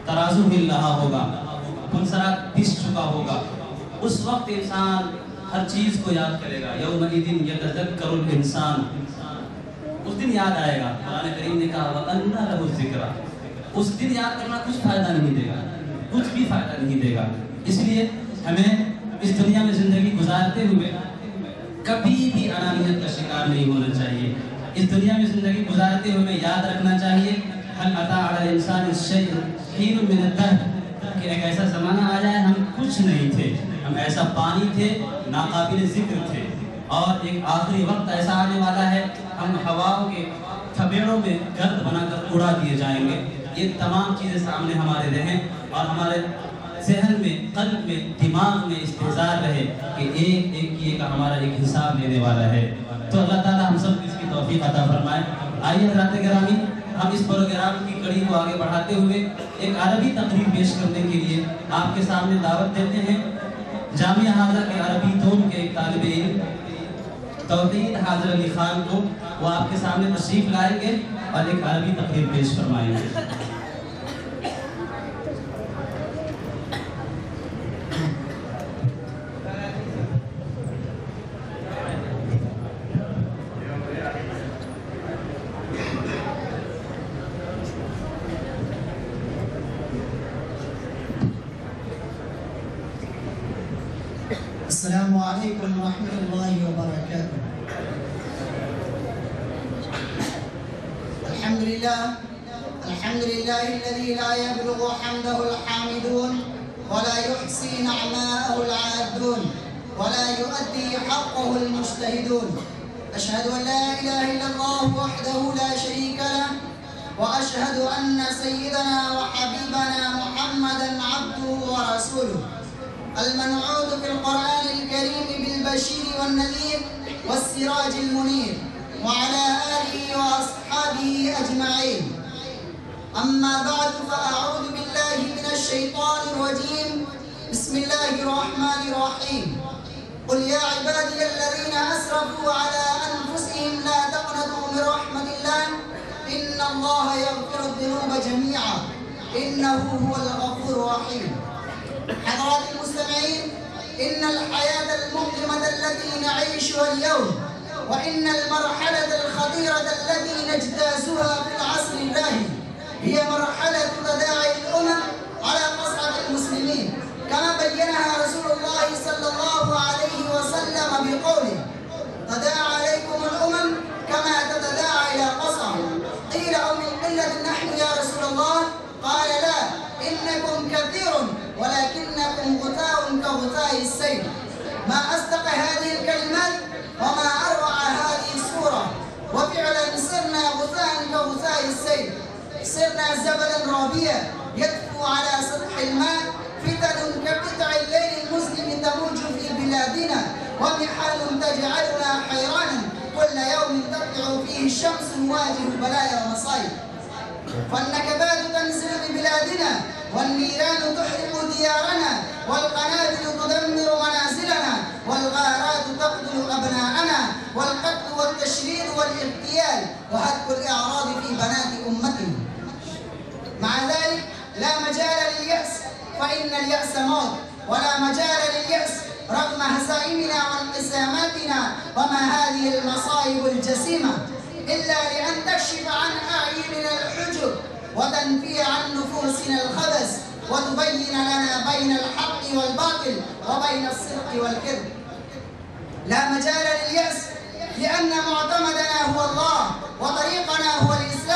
B: ترازو ہل رہا ہوگا، پنسرات پس چکا ہوگا. اس وقت انسان ہر چیز کو یاد کرے گا. یومئذ یتذکر الانسان، اس دن یاد آئے گا. قرآن کریم نے کہا وَأَنَّ لَهُ الذِّکْرَى. اس دن یاد کرنا کچھ فائدہ نہیں دے گا، کچھ بھی فائدہ نہیں دے گا. اس لیے ہمیں اس دنیا میں زندگی گزارتے ہوئے کبھی بھی انانیت کا شکار نہیں ہونا چاہیے. اس دنیا میں زندگی گزارتے ہوئے ہمیں یاد رکھنا چاہیے هل أتى على الإنسان الشيء حين من الدهر، کہ ایک ایسا زمانہ آ جائے ہم کچھ نہیں تھے، ہم ایسا پانی تھے، ناقابل ذکر تھے، اور ایک آخری وقت ایسا آنے والا ہے ہم ہواؤں کے تھپیڑوں میں گرد بنا کر اڑا دیے جائیں گے. یہ تمام چیزیں سامنے ہمارے رہیں اور ہمارے ذہن میں، قلب میں، دماغ میں استحضار رہے کہ ایک ایک کیے کا ہمارا ایک حساب لینے والا ہے. تو اللہ تعالیٰ ہم سب اس کی توفیق عطا فرمائے. آئیے حضرات گرامی، ہم اس پروگرام کی کڑی کو آگے بڑھاتے ہوئے ایک عربی تقریر پیش کرنے کے لیے آپ کے سامنے دعوت دیتے ہیں. جامعہ حاضرہ کے عربی دوم کے ایک طالب علم توحید حاضر علی خان کو، وہ آپ کے سامنے تشریف لائیں گے اور ایک عربی تقریر پیش فرمائیں گے.
G: السلام علیکم ورحمۃ اللہ وبرکاتہ. الحمد للہ الذي لا يبلغ حمده الحامدون ولا يحصي نعماءه العادون ولا يؤدي حقه المجتهدون. أشهد أن لا إله إلا الله وحده لا شريك له وأشهد أن سيدنا وحبيبنا محمدا عبده ورسوله المنعوت في القرآن الكريم بالبشير والنذير والسراج المنير وعلى آله وأصحابه أجمعين. أما بعد فأعوذ بالله من الشيطان الرجيم. بسم الله الرحمن الرحيم. قل يا عبادي الذين أسرفوا على أنفسهم لا تقنطوا من رحمة الله إن الله يغفر الذنوب جميعا إنه هو الغفور الرحيم. حضرات المستمعين، إن الحياة المظلمة التي نعيشها اليوم وإن المرحلة الخطيرة التي نجتازها في العصر الراهن هي مرحلة تداعي الأمم على مصعد المسلمين، كما بينها رسول الله صلى الله عليه وسلم بقوله تداعى عليكم الأمم كما تتداعى إلى قصع. قيل أو من قلة نحن يا رسول الله؟ قال لا، إنكم كثير ولكنكم غثاء كغثاء السيل. ما أصدق هذه الكلمات وما أروع هذه الصورة. وفعلا صرنا غثاء كغثاء السيل، صرنا زبدا رابيا يدفو على سطح الماء. فتن كقطع الليل المظلم تموج في بلادنا، ومحال تجعلنا حيرانا كل يوم تطلع فيه الشمس نواجه بلايا ومصائب. فالنكبات تنزل ببلادنا، والنيران تحرق ديارنا، والقنابل تدمر منازلنا، والغارات تقتل أبناءنا، والقتل والتشريد والاغتيال وهتك الإعراض في بنات أمتنا. مع ذلك لا مجال لليأس، فإن اليأس موت، ولا مجال لليأس رغم هزائمنا وانقساماتنا وما هذه المصائب الجسيمة، إلا لأن تكشف عن أعيننا الحجب وتنفي عن نفوسنا الخبث وتبين لنا بين الحق والباطل وبين الصدق والكذب. لا مجال لليأس، لأن معتمدنا هو الله وطريقنا هو الإسلام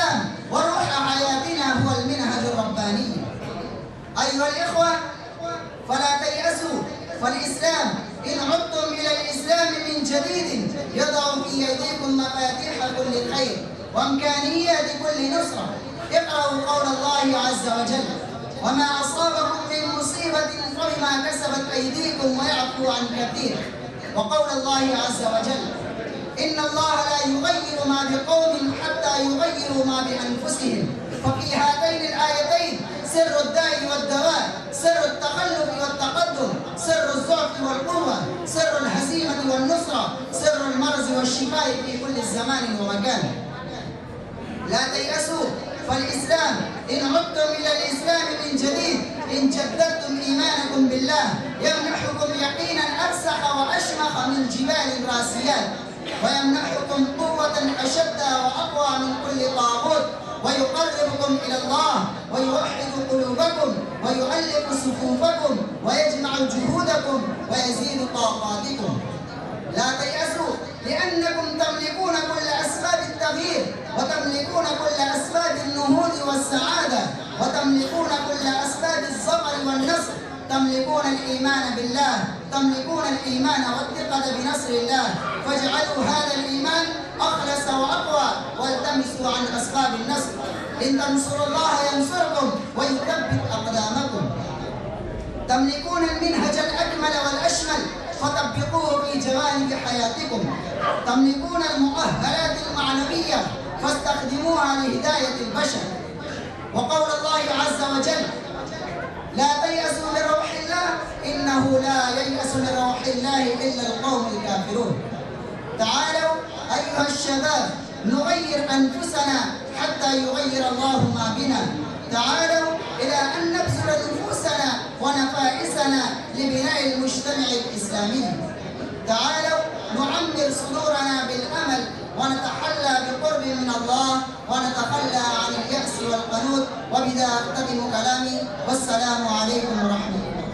G: كل خير وإمكانية لكل نصرة. اقرأوا قول الله عز وجل: وما أصابكم من مصيبة فبما كسبت أيديكم ويعفو عن كثير. وقول الله عز وجل: إن الله لا يغير ما بقوم حتى يغيروا ما بأنفسهم. ففي هاتين الآيتين سر الداء والدواء، سر التخلف والتقدم، سر الضعف والقوة، سر الهزيمة والنصرة، سر المرض والشفاء في كل زمان ومكان. لا تيأسوا، فالإسلام إن عدتم إلى الإسلام من جديد، إن جددتم إيمانكم بالله، يمنحكم يقينا أفسح وأشمخ من جبال راسيات، ويمنحكم قوة أشد وأقوى من كل طاغوت، ويقربكم إلى الله، ويوحد قلوبكم، ويؤلف صفوفكم، ويجمع جهودكم، ويزيد طاقاتكم. لا تيأسوا، لأنكم تملكون كل أسباب التغيير، وتملكون كل أسباب النهوض والسعادة، وتملكون كل أسباب الظفر والنصر. تملكون الإيمان بالله، تملكون الإيمان والثقة بنصر الله، فاجعلوا هذا الإيمان أخلص وأقوى، والتمسوا عن أسباب النصر. إن تنصروا الله ينصركم ويثبت أقدامكم. تملكون المنهج الأكمل والأشمل، فطبقوه في جوانب حياتكم. تملكون المؤهلات المعنوية، فاستخدموها لهداية البشر. وقول الله عز وجل: لا تيأسوا من روح الله، إنه لا ييأس من روح الله إلا القوم الكافرون. تعالوا أيها الشباب نغير أنفسنا حتى يغير الله ما بنا. تعالوا إلى أن نبذل نفوسنا ونفائسنا لبناء المجتمع الإسلامي. تعالوا نعمر صدورنا بالأمل، ونتحلى بقرب من الله، ونتخلى عن اليأس والقنوط. وبذا أختتم كلامي، والسلام عليكم ورحمة الله.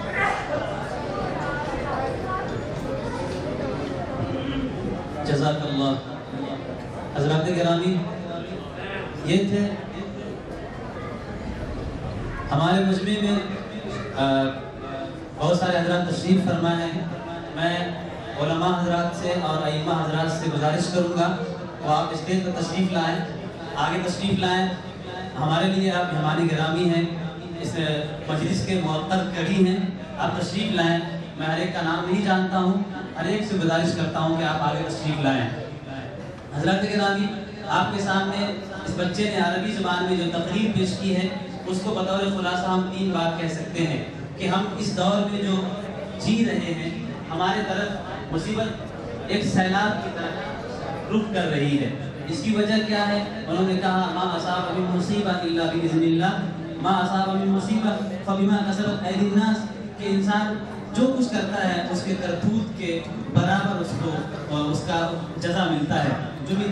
B: جزاک اللہ. حضرات گرامی، یہ تھے ہمارے مجمع میں بہت سارے حضرات تشریف فرمائے ہیں. میں علماء حضرات سے اور ائمہ حضرات سے گزارش کروں گا وہ آپ اسٹیج پر تشریف لائیں، آگے تشریف لائیں. ہمارے لیے آپ مہمان گرامی ہیں، اس مجلس کے معطر کڑی ہیں. آپ تشریف لائیں. میں ہر ایک کا نام نہیں جانتا ہوں، ہر ایک سے گزارش کرتا ہوں کہ آپ آگے تشریف لائیں. حضرات گرامی، آپ کے سامنے اس بچے نے عربی زبان میں جو تقریر پیش کی ہے، اس کو بطور خلاصہ ہم 3 بات کہہ سکتے ہیں کہ ہم اس دور میں جو جی رہے ہیں، ہمارے طرف مصیبت ایک سیلاب کی طرح رخ کر رہی ہے. اس کی وجہ کیا ہے؟ انہوں نے کہا: ما اصاب من مصیبت الا باذن اللہ، ما اصاب من مصیبت فبما کسبت ایدی الناس. کہ انسان جو کچھ کرتا ہے اس کے کرتوت کے برابر اس کو اس کا جزا ملتا ہے. جو بھی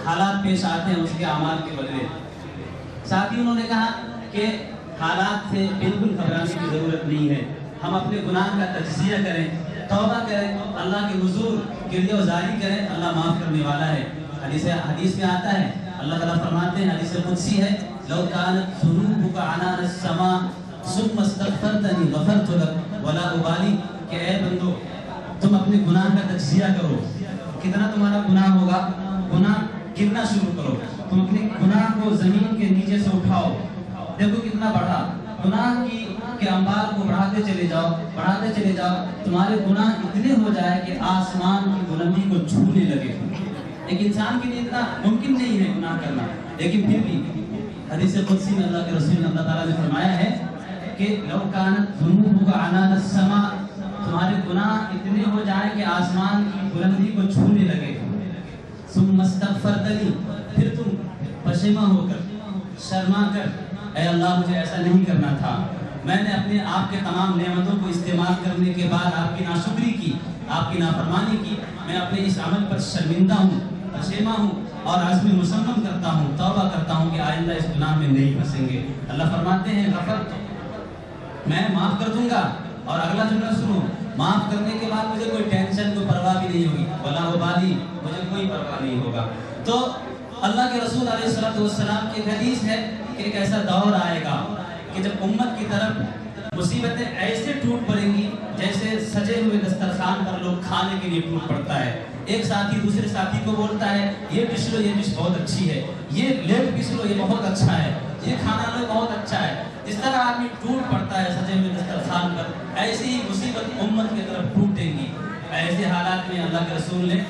B: حالات پیش آتے ہیں اس کے اعمال کے بدلے. ساتھ ہی انہوں نے کہا کہ حالات سے بالکل گھبرانے کی ضرورت نہیں ہے. ہم اپنے گناہ کا تجزیہ کریں، توبہ کریں، اللہ کے حضور گریہ‌وزاری کریں. اللہ معاف کرنے والا ہے. حدیث میں آتا ہے، اللہ تعالیٰ فرماتے ہیں، حدیث قدسی ہے: لو کانت ذنوبک عنان السماء ثم استغفرتنی غفرت لک ولا ابالی. کہ اے بندو، تم اپنے گناہ کا تجزیہ کرو. کتنا تمہارا گناہ ہوگا، گناہ گننا شروع کرو. تم اپنے گناہ کو زمین کے نیچے سے اٹھاؤ، دیکھو کتنا بڑھا. گناہ کے انبار کو بڑھاتے چلے جاؤ، بڑھاتے چلے جاؤ. تمہارے گناہ اتنے ہو جائے کہ آسمان کی بلندی کو چھونے لگے. ایک انسان کے لیے اتنا ممکن نہیں ہے گناہ کرنا، لیکن پھر بھی حدیث قدسی میں اللہ کے رسول اللہ تعالیٰ نے فرمایا ہے کہ لو کانت ذنوبک عنان السماء، تمہارے گناہ اتنے ہو جائیں کہ آسمان کی بلندی کو چھونے لگے. ثم استغفرتنی، پھر تم پشیماں ہو کر، شرما کر، اے اللہ مجھے ایسا نہیں کرنا تھا، میں نے اپنے آپ کے تمام نعمتوں کو استعمال کرنے کے بعد آپ کی ناشکری کی، آپ کی نافرمانی کی، میں اپنے اس عمل پر شرمندہ ہوں، پشیماں ہوں اور عزم مصمم کرتا ہوں، توبہ کرتا ہوں کہ آئندہ اس گناہ میں نہیں پھنسیں گے. اللہ فرماتے ہیں غفرت، میں معاف کر دوں گا. اور اگلا جملہ سنو، معاف کرنے کے بعد مجھے کوئی ٹینشن، کوئی پرواہ بھی نہیں ہوگی، ولا ابالی، مجھے کوئی پرواہ نہیں ہوگا. تو اللہ کے رسول علیہ الصلوۃ والسلام کی حدیث ہے کہ ایک ایسا دور آئے گا کہ جب امت کی طرف مصیبتیں ایسے ٹوٹ پڑیں گی جیسے سجے ہوئے دسترخوان پر لوگ کھانے کے لیے ٹوٹ پڑتا ہے. ایک ساتھی دوسرے ساتھی کو بولتا ہے یہ ڈش لو، یہ ڈش بہت اچھی ہے، یہ لیٹ پیس لو، یہ بہت اچھا ہے، یہ کھانا لو بہت اچھا ہے۔ اس طرح آدمی ٹوٹ پڑتا ہے سجے ہوئے دسترخوان پر، ایسی ہی مصیبت امت کی طرف ٹوٹے گی۔ ایسے حالات میں اللہ کے رسول نے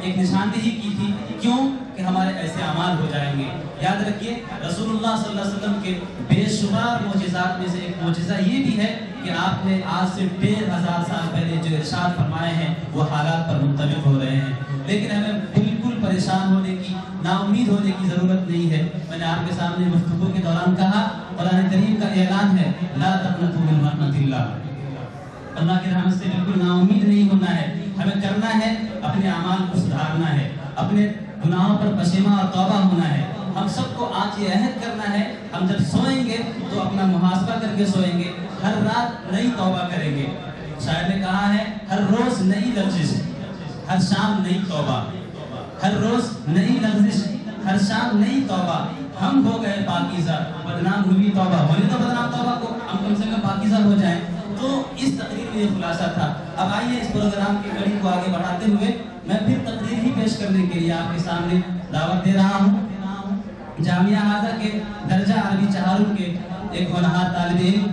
B: ایک نشاندہی کی تھی، کیوں کہ ہمارے ایسے اعمال ہو جائیں گے۔ یاد رکھیے رسول اللہ صلی اللہ علیہ وسلم کے بے شمار معجزات میں سے ایک معجزہ یہ بھی ہے کہ آپ نے آج سے 1500 سال پہلے جو ارشاد فرمائے ہیں وہ حالات پر منطبق ہو رہے ہیں۔ لیکن ہمیں بالکل پریشان ہونے کی، نا امید ہونے کی ضرورت نہیں ہے۔ میں نے آپ کے سامنے گفتگو کے دوران کہا، قرآن کریم کا اعلان ہے لا تقنطوا من رحمت اللہ، اللہ کی رحمت سے بالکل نا امید نہیں ہونا ہے۔ ہمیں کرنا ہے اپنے اعمال کو سدھارنا ہے، اپنے گناہوں پر پشیماں اور توبہ ہونا ہے۔ ہم سب کو آج یہ عہد کرنا ہے، ہم جب سوئیں گے تو اپنا محاسبہ کر کے سوئیں گے، ہر رات نئی توبہ کریں گے۔ شاعر نے کہا ہے ہر روز نئی لفظ، ہر شام نئی توبہ، ہر روز نئی لفظ، ہر شام نئی توبہ۔ ہم ہو گئے پاکیزہ، بدنام ہوئی توبہ، ہونے تو بدنام توبہ کو، ہم کم سے کم پاکیزہ ہو جائیں۔ تو اس تقریر میں یہ خلاصہ تھا۔ اب آئیے اس پروگرام کی کڑی کو آگے بڑھاتے ہوئے میں پھر تقریر ہی پیش کرنے کے لیے آپ کے سامنے دعوت دے رہا ہوں جامعہ ہاضہ کے درجہ عربی چہارم کے ایک ہونہار طالب علم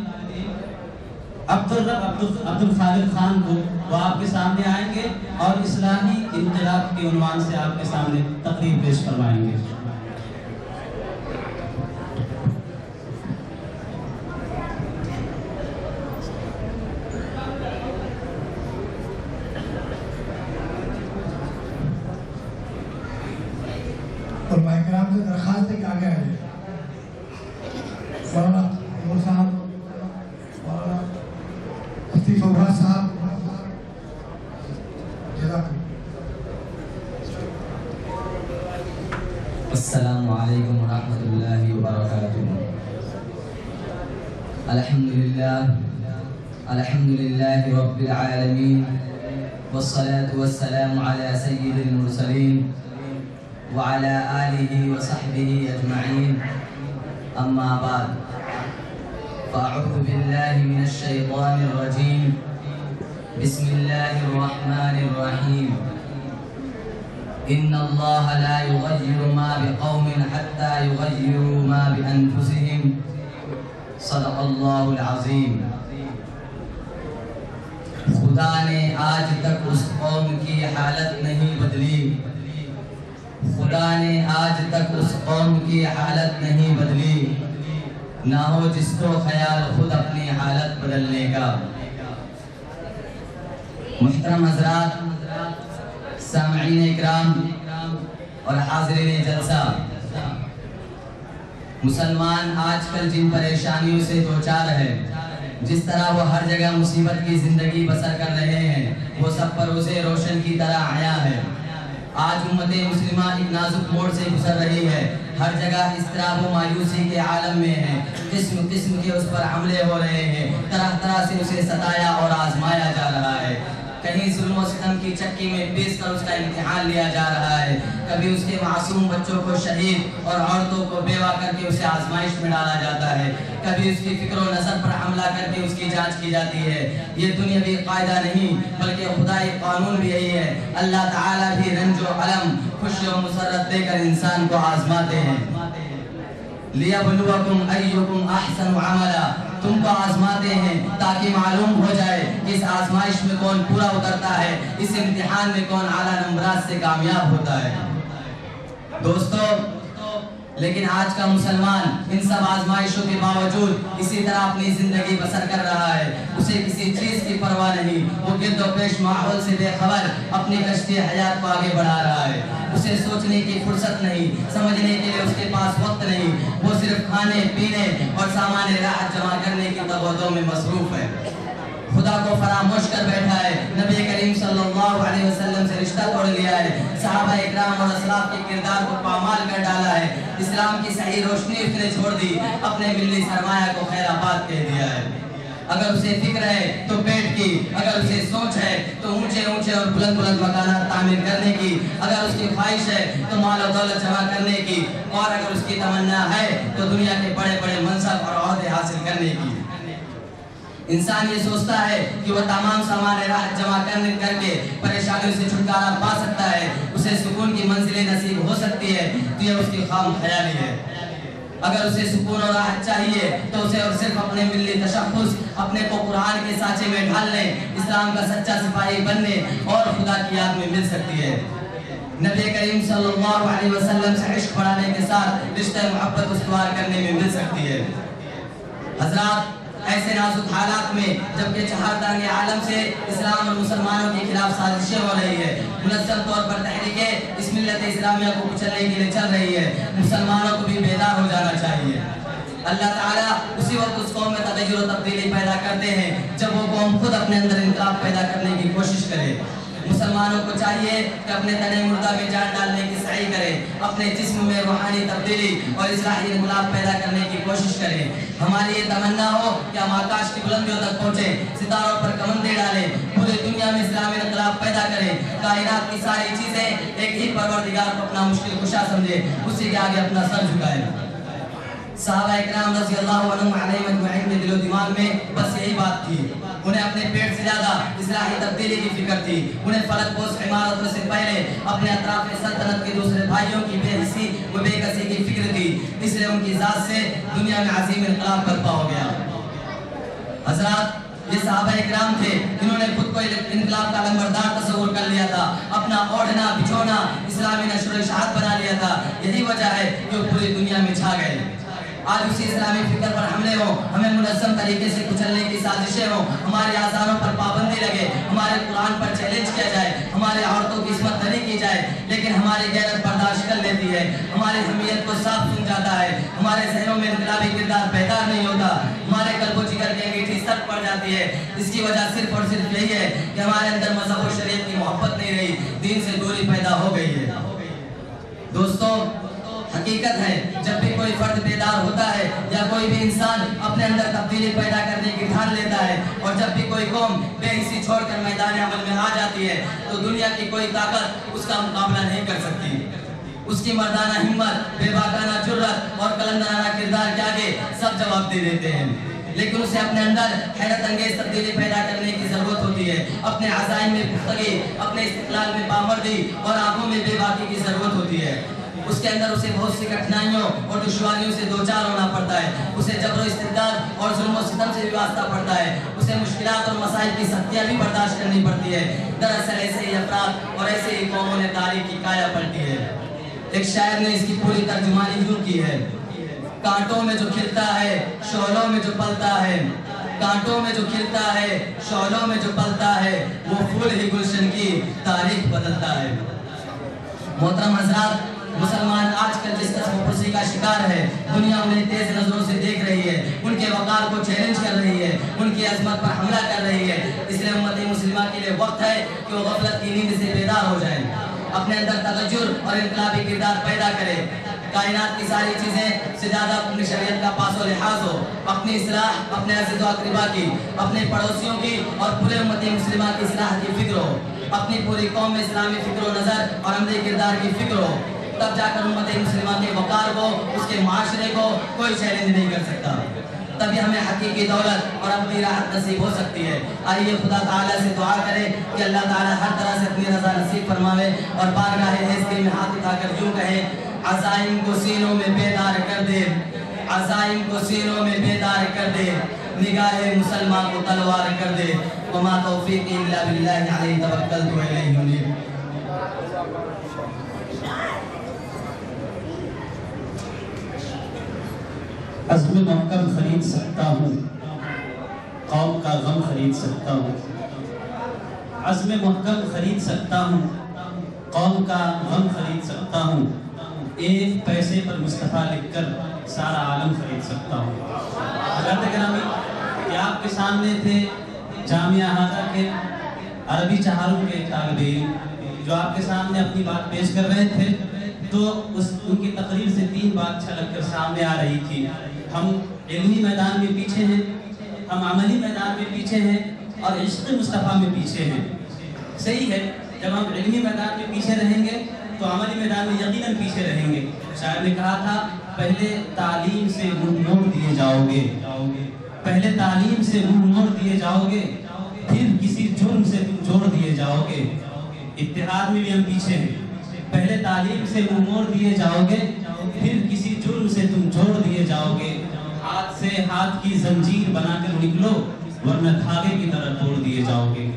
B: عبد الخالق خان کو، وہ آپ کے سامنے آئیں گے اور اصلاحی انقلاب کے عنوان سے آپ کے سامنے تقریر پیش فرمائیں گے۔
H: علماء کرام سے درخواست ہے کہ آگے آئیے۔ مولانا عمر صاحب، مولانا مفتی فواد صاحب، جزاک
I: السلام علیکم ورحمۃ اللہ وبرکاتہ۔ الحمدللہ رب العالمین، والصلاة والسلام علی سید المرسلین وعلى آلہ وصحبہ اجمعین، اما بعد فاعوذ باللہ من الشیطان الرجیم، بسم اللہ الرحمن الرحیم، ان اللہ لا یغیر ما بقوم حتی یغیروا ما بانفسہم، صدق اللہ العظیم۔ خدا نے آج تک اس قوم کی حالت نہیں بدلی، خدا نے آج تک اس قوم کی حالت نہیں بدلی، نہ ہو جس کو خیال خود اپنی حالت بدلنے کا۔ محترم حضرات، سامعین اکرام اور حاضرین جلسہ، مسلمان آج کل جن پریشانیوں سے دوچار ہے، جس طرح وہ ہر جگہ مصیبت کی زندگی بسر کر رہے ہیں، وہ سب پر روزے روشن کی طرح عیاں ہے۔ آج امت مسلمہ ایک نازک موڑ سے گزر رہی ہے، ہر جگہ اضطراب و مایوسی کے عالم میں ہے، قسم قسم کے اس پر حملے ہو رہے ہیں، طرح طرح سے اسے ستایا اور آزمایا جا رہا ہے۔ کہیں ظلم و ستم کی چکی میں پیس کر اس کا امتحان لیا جا رہا ہے، کبھی اس کے معصوم بچوں کو شہید اور عورتوں کو بیوہ کر کے اسے آزمائش میں ڈالا جاتا ہے، کبھی اس کی فکر و نظر پر حملہ کر کے اس کی جانچ کی جاتی ہے۔ یہ دنیاوی قاعدہ نہیں بلکہ خدائی قانون بھی یہی ہے۔ اللہ تعالیٰ بھی رنج و علم، خوشی و مسرت دے کر انسان کو آزماتے ہیں۔ لِيَبْلُوَكُمْ أَيُّكُمْ أَحْسَنُ عَمَلًا، تم کو آزماتے ہیں تاکہ معلوم ہو جائے کہ اس آزمائش میں کون پورا اترتا ہے، اس امتحان میں کون اعلیٰ نمبرات سے کامیاب ہوتا ہے۔ دوستو، لیکن آج کا مسلمان ان سب آزمائشوں کے باوجود اسی طرح اپنی زندگی بسر کر رہا ہے، اسے کسی چیز کی پرواہ نہیں، وہ گرد و پیش ماحول سے بے خبر اپنی کشتی حیات کو آگے بڑھا رہا ہے۔ اسے سوچنے کی فرصت نہیں، سمجھنے کے لیے اس کے پاس وقت نہیں، وہ صرف کھانے پینے اور سامان راحت جمع کرنے کی تغوطوں میں مصروف ہے، خدا کو فراموش کر بیٹھا ہے، نبی کریم صلی اللہ علیہ وسلم سے رشتہ توڑ لیا ہے، صحابہ اکرام اور اسلاف کے کردار کو پامال کر ڈالا ہے، اسلام کی صحیح روشنی اس نے چھوڑ دی، اپنے ملی سرمایہ کو خیر آباد کہہ دیا ہے۔ اگر اسے فکر ہے تو پیٹ کی، اگر اسے سوچ ہے تو اونچے اونچے اور بلند بلند مکانات تعمیر کرنے کی، اگر اس کی خواہش ہے تو مال و دولت جمع کرنے کی، اور اگر اس کی تمنا ہے تو دنیا کے بڑے بڑے منصب اور عہدے حاصل کرنے کی۔ انسان یہ سوچتا ہے کہ وہ تمام سامان راحت جمع کر کے پریشانیوں سے چھٹکارا پا سکتا ہے، اسے سکون کی منزلیں نصیب ہو سکتی ہے، تو یہ اس کی خام خیالی ہے۔ اگر اسے سکون اور راحت چاہیے تو اسے اور صرف اپنے ملی تشخص، اپنے کو قرآن کے سانچے میں ڈھالنے، اسلام کا سچا سپاہی بننے اور خدا کی یاد میں مل سکتی ہے۔ نبی کریم صلی اللہ علیہ وسلم سے عشق بڑھانے کے ساتھ رشتہ محبت استوار کرنے میں مل سکتی ہے۔ حضرات، ایسے نازک حالات میں جبکہ چہاردان عالم سے اسلام اور مسلمانوں کے خلاف سازشیں ہو رہی ہے، منظم طور پر تحریکیں اس ملت اسلامیہ کو کچلنے کے لیے چل رہی ہے، مسلمانوں کو بھی بیدار ہو جانا چاہیے۔ اللہ تعالیٰ اسی وقت اس قوم میں تغیر و تبدیلی پیدا کرتے ہیں جب وہ قوم خود اپنے اندر انقلاب پیدا کرنے کی کوشش کرے۔ مسلمانوں کو چاہیے کہ اپنے تن مردہ میں جان ڈالنے کی سعی کرے، اپنے جسم میں روحانی تبدیلی اور اصلاحی انقلاب پیدا کرنے کی کوشش کریں۔ ہماری یہ تمنا ہو کہ ہم آکاش کی بلندیوں تک پہنچیں، ستاروں پر کمندیں ڈالیں، پوری دنیا میں اسلامی انقلاب پیدا کریں، کائنات کی ساری چیزیں ایک ہی پروردگار کو اپنا مشکل کشا سمجھے، اسی کے آگے اپنا سر جھکائیں۔ صحابہ اکرام رضی اللہ عنہم علیہم اجمعین کے دل و دماغ میں بس یہی بات تھی، انہیں اپنے پیٹ سے زیادہ اصلاحی تبدیلی کی فکر تھی، انہیں فلک پوش عمارتوں سے پہلے اپنے اطراف سلطنت کے دوسرے بھائیوں کی بے حسی و بے کسی کی فکر تھی، اس لیے ان کی ذات سے دنیا میں عظیم انقلاب برپا ہو گیا۔ حضرات، یہ صحابہ اکرام تھے انہوں نے خود کو انقلاب کا لمبردار تصور کر لیا تھا، اپنا اوڑھنا بچھونا اسلامی نشر و اشاعت بنا لیا تھا، یہی وجہ ہے کہ وہ پوری دنیا میں چھا گئے۔ آج اسی اسلامی فکر پر حملے ہوں، ہمیں منظم طریقے سے کچلنے کی سازشیں ہوں، ہمارے آزانوں پر پابندی لگے، ہمارے قرآن پر چیلنج کیا جائے، ہمارے عورتوں کی عصمت دری کی جائے، لیکن ہماری غیرت برداشت کر لیتی ہے، ہماری حمیت کو صاف سن جاتا ہے، ہمارے ذہنوں میں انقلابی کردار بیدار نہیں ہوتا، ہمارے قلب و جگر کی انگیٹھی سخت پڑ جاتی ہے۔ اس کی وجہ صرف اور صرف یہی ہے کہ ہمارے اندر مذہب و شریعت کی محبت نہیں رہی، دین سے دوری پیدا ہو گئی ہے۔ دوستو، حقیقت ہے جب بھی کوئی فرد بیدار ہوتا ہے یا کوئی بھی انسان اپنے اندر تبدیلی پیدا کرنے کی ٹھان لیتا ہے اور جب بھی کوئی قوم بے حسی چھوڑ کر میدان عمل میں آ جاتی ہے تو دنیا کی کوئی طاقت اس کا مقابلہ نہیں کر سکتی۔ اس کی مردانہ ہمت، بے باکانہ جرأت اور قلندرانہ کردار کے آگے سب جواب دے دیتے ہیں، لیکن اسے اپنے اندر حیرت انگیز تبدیلی پیدا کرنے کی ضرورت ہوتی ہے، اپنے عزائم میں پختگی، اپنے استقلال میں پامردی اور آنکھوں میں بے باکی کی ضرورت ہوتی ہے۔ اس کے اندر اسے بہت سی کٹھنائیوں اور دشواریوں سے دوچار ہونا پڑتا ہے، اسے جبر و استبداد اور ظلم و ستم سے بھی واسطہ پڑتا ہے، اسے مشکلات اور مسائل کی سختیاں بھی برداشت کرنی پڑتی ہے۔ دراصل ایسے ہی افراد اور ایسے ہی قوموں نے تاریخ کی کایا پلٹی ہے۔ ایک شاعر نے اس کی پوری ترجمانی یوں کی ہے: کانٹوں میں جو کھلتا ہے شعلوں میں جو پلتا ہے، کانٹوں میں جو کھلتا ہے شعلوں میں جو پلتا ہے، وہ پھول ہی گلشن کی تاریخ بدلتا ہے۔ محترم حضرات، مسلمان آج کل جس قسم پرسی کا شکار ہے، دنیا انہیں تیز نظروں سے دیکھ رہی ہے، ان کے وقار کو چیلنج کر رہی ہے، ان کی عظمت پر حملہ کر رہی ہے، اس لیے امت مسلمہ کے لیے وقت ہے کہ وہ غفلت کی نیند سے بیدار ہو جائیں، اپنے اندر تغیر اور انقلابی کردار پیدا کرے، کائنات کی ساری چیزیں سے زیادہ اپنی شریعت کا پاس و لحاظ ہو، اپنی اصلاح، اپنے عزیز و اقربا کی، اپنے پڑوسیوں کی اور پورے امت مسلمہ کی اصلاح کی فکر ہو، اپنی پوری قوم میں اسلامی فکر و نظر اور عملی کردار کی فکر ہو، تب جا کر امت مسلمہ کے وقار کو، اس کے معاشرے کو کوئی چیلنج نہیں کر سکتا، تبھی ہمیں حقیقی دولت اور اپنی راحت نصیب ہو سکتی ہے۔ آئیے خدا تعالیٰ سے دعا کریں کہ اللہ تعالیٰ ہر طرح سے اپنی رضا نصیب فرماوے اور بارگاہ ہستی میں ہاتھ اٹھا کر یوں کہیں: عزائم کو سینوں میں بیدار کر دے، عزائم کو سینوں میں بیدار کر دے، نگاہ مسلمان کو تلوار کر دے، وما توفیقی الا باللہ علیہ توکلت و الیہ انیب۔
B: عزم محکم خرید سکتا ہوں، قوم کا غم خرید سکتا ہوں، عزم محکم خرید سکتا ہوں، قوم کا غم خرید سکتا ہوں، ایک پیسے پر مصطفیٰ لکھ کر سارا عالم خرید سکتا ہوں۔ حضرت گرامی، یہ آپ کے سامنے تھے جامعہ ہاضہ کے عربی چہاروں کے طالب علم جو آپ کے سامنے اپنی بات پیش کر رہے تھے، تو ان کی تقریر سے تین بات چھلک کر سامنے آ رہی تھی: ہم علمی میدان میں پیچھے ہیں، ہم عملی میدان میں پیچھے ہیں اور عشق مصطفیٰ میں پیچھے ہیں۔ صحیح ہے، جب ہم علمی میدان میں پیچھے رہیں گے تو عملی میدان میں یقیناً پیچھے رہیں گے۔ شاعر نے کہا تھا: پہلے تعلیم سے منہ موڑ دیے جاؤ گے، پہلے تعلیم سے منہ موڑ دیے جاؤ گے، پھر کسی جرم سے تم جوڑ دیے جاؤ گے۔ اتحاد میں بھی ہم پیچھے ہیں۔ پہلے تعلیم سے منہ موڑ دیے جاؤ گے، پھر کسی جرم سے تم جوڑ دیے جاؤ گے۔ ہاتھ سے ہاتھ کی زنجیر بنا کر نکلو، ورنہ دھاگے کی طرح توڑ دیے جاؤ گے۔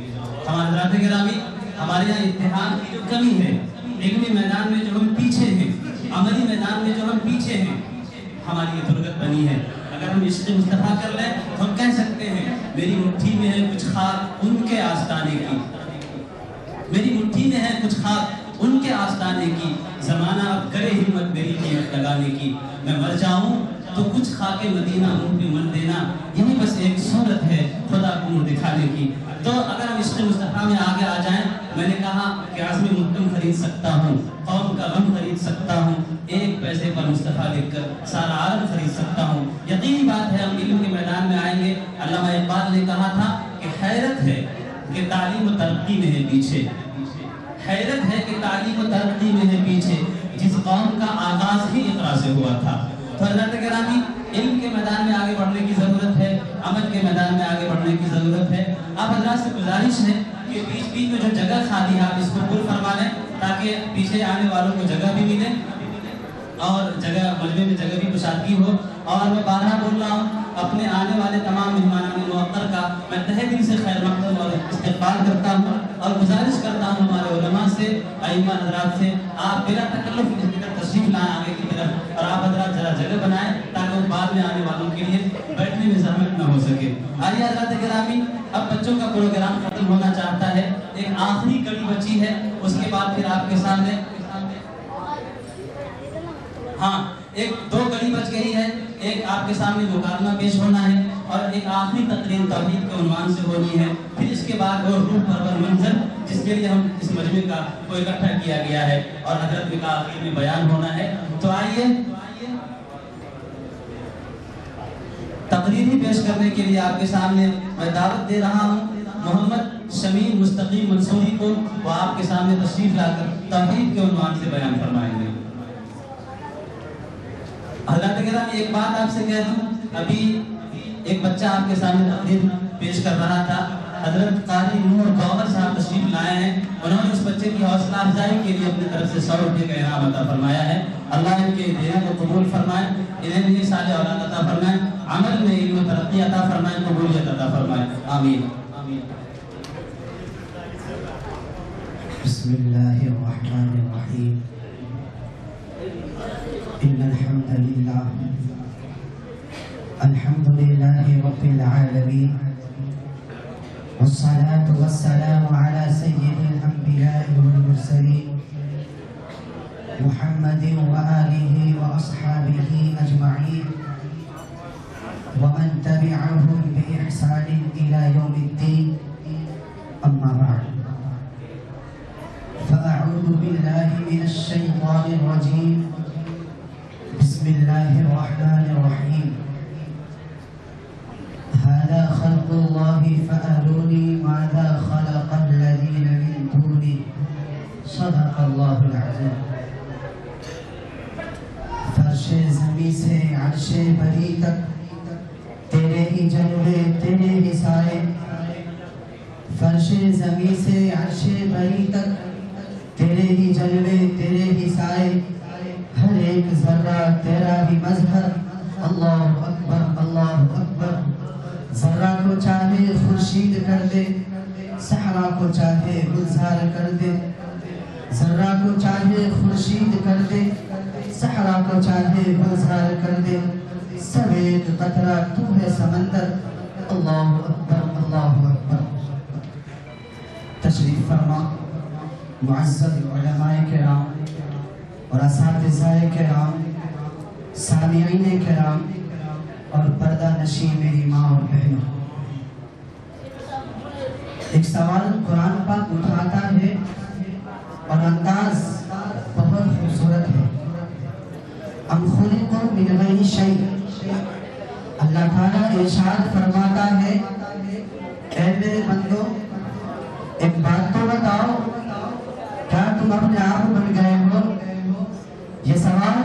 B: ہمارے حضرات گرامی، ہمارے یہاں اتحاد کی جو کمی ہے، علمی میدان میں جو ہم پیچھے ہیں، عملی میدان میں جو ہم پیچھے ہیں، ہماری یہ درگت بنی ہے۔ اگر ہم عشق مصطفیٰ کر لیں تو ہم کہہ سکتے ہیں میری مٹھی میں ہے کچھ خاک ان کے آستانے کی، میری مٹھی میں ہے کچھ خاک ان کے آستانے کی، زمانہ اب کرے ہمت میری قیمت لگانے کی، میں مر جاؤں تو کچھ خاک مدینہ منہ پہ مل دینا، یہی بس ایک صورت ہے خدا کو منہ دکھانے کی۔ تو اگر ہم عشق مصطفیٰ میں آگے آ جائیں، میں نے کہا کہ عزم محکم خرید سکتا ہوں، قوم کا غم خرید سکتا ہوں، ایک پیسے پر مصطفیٰ لکھ کر سارا عالم خرید سکتا ہوں۔ یقینی بات ہے ہم علم کے میدان میں آئیں گے۔ علامہ اقبال نے کہا تھا کہ حیرت ہے کہ تعلیم و ترقی میں ہے پیچھے، حیرت ہے کہ تعلیم و ترقی میں ہے پیچھے، جس قوم کا آغاز ہی اقرا سے ہوا تھا۔ تو حضرات گرامی، علم کے میدان میں آگے بڑھنے کی ضرورت ہے، عمل کے میدان میں آگے بڑھنے کی ضرورت ہے۔ آپ حضرات سے گزارش ہے کہ بیچ بیچ میں جو جگہ خالی ہے آپ اس کو پر فرما لیں، تاکہ پیچھے آنے والوں کو جگہ بھی ملے اور جگہ مجمع میں جگہ بھی کشادگی ہو۔ اور میں بارہا بول رہا ہوں، اپنے آنے والے تمام مہمانان موقر کا میں تہہ دل سے خیر مقدم اور استقبال کرتا ہوں اور گزارش کرتا ہوں ہمارے علماء سے، ائمہ حضرات سے، آپ بلا تکلف اس کی طرف تشریف لائیں آگے کی طرف، اور آپ حضرات ذرا جگہ بنائیں تاکہ وہ بعد میں آنے والوں کے لیے بیٹھنے میں زحمت نہ ہو سکے۔ آئیے حضرات گرامی، اب بچوں کا پروگرام ختم ہونا چاہتا ہے، ایک آخری کڑی بچی ہے، اس کے بعد پھر آپ کے سامنے ایک دو کڑی بچ گئی ہے، ایک آپ کے سامنے مکالمہ پیش ہونا ہے اور ایک آخری تقریر توحید کے عنوان سے ہونی ہے، پھر اس کے بعد وہ روح پرور منظر جس کے لیے ہم اس مجمع کا کو اکٹھا کیا گیا ہے اور حضرت کا آخر میں بیان ہونا ہے۔ تو آئیے تقریر پیش کرنے کے لیے آپ کے سامنے میں دعوت دے رہا ہوں محمد شمیم مستقیم منصوری کو، وہ آپ کے سامنے تشریف لا کر توحید کے عنوان سے بیان فرمائیں گے۔ حضرات گرامی، ایک بات آپ سے کہہ دوں، ابھی ایک بچہ آپ کے سامنے تقریر پیش کر رہا تھا، حضرت قاری نور گوہر صاحب تشریف لائے ہیں، انہوں نے اس بچے کی حوصلہ افزائی کے لیے اپنی طرف سے 100 روپے کا انعام عطا فرمایا ہے۔ اللہ ان کے دینے کو قبول فرمائے، انہیں بھی صالح اولاد عطا فرمائے، عمل میں علم و ترقی عطا فرمائے، قبولیت عطا فرمائے، آمین۔
J: بسم اللہ الرحمن الرحیم، ان الحمد للہ الحمد للہ رب العالمین، والصلاة والسلام على سید الانبیاء والمرسلین محمد وآلہ واصحابہ اجمعین ومن تبعهم بإحسان الى یوم الدین، اما بعد، فأعوذ باللہ من الشیطان الرجیم، بسم اللہ الرحمن الرحیم، هذا خلق اللہ فأرونی ماذا خلق الذین من دونی، صدق اللہ العظیم۔ فرش زمین سے عرش بری تک تیرے ہی جلوے تیرے ہی سائے، فرش زمین سے عرش بری تک تیرے ہی جلوے تیرے ہی سائے، ہر ایک ذرہ تیرا ہی مظہر، اللہ اکبر اللہ اکبر۔ ذرہ کو چاہے خورشید کر دے، صحرا کو چاہے گلزار کر دے، ذرہ کو چاہے خورشید کر دے، صحرا کو چاہے گلزار کر دے، سب ایک قطرہ تو ہے سمندر، اللہ اکبر اللہ اکبر۔ تشریف فرما معزز علماء کرام اور اساتذہ کرام، سامعین کرام اور پردہ نشین میری ماں اور بہنوں، ایک سوال قرآن پاک اٹھاتا ہے اور انداز بہت خوبصورت ہے۔ ام خلقوا من غیر شیء، اللہ تعالیٰ ارشاد فرماتا ہے اے میرے بندو ایک بات تو بتاؤ، کیا تم اپنے آپ بن گئے ہو؟ یہ سوال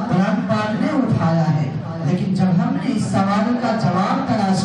J: قرآن پاک نے اٹھایا ہے، لیکن جب ہم نے اس سوال کا جواب تلاش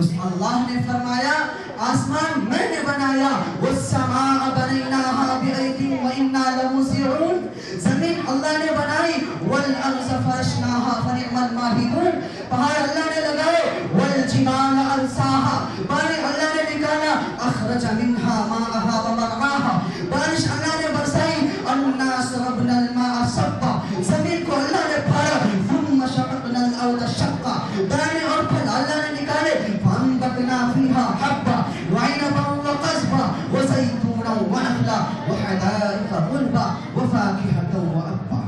J: اس اللہ نے فرمایا آسمان میں نے بنایا، والسماء بنيناها بأيد وإنا لموسعون، زمین اللہ نے بنائی، والأرض فرشناها فنعم الماهدون، پہاڑ اللہ نے لگائے، والجبال أرساها، پانی اللہ نے نکالا، أخرج منها ماءها ومرعاها، بارش اللہ نے برسائی، أنا صببنا الماء صبا، زمین کو اللہ نے پھاڑا، ثم شققنا الأرض شقا، دانے اور پھل اللہ نے نکالے، فأنبتنا فيها حبا وعنبا وقضبا وزيتونا ونخلا وحدائق غلبا وفاكهة وأبا۔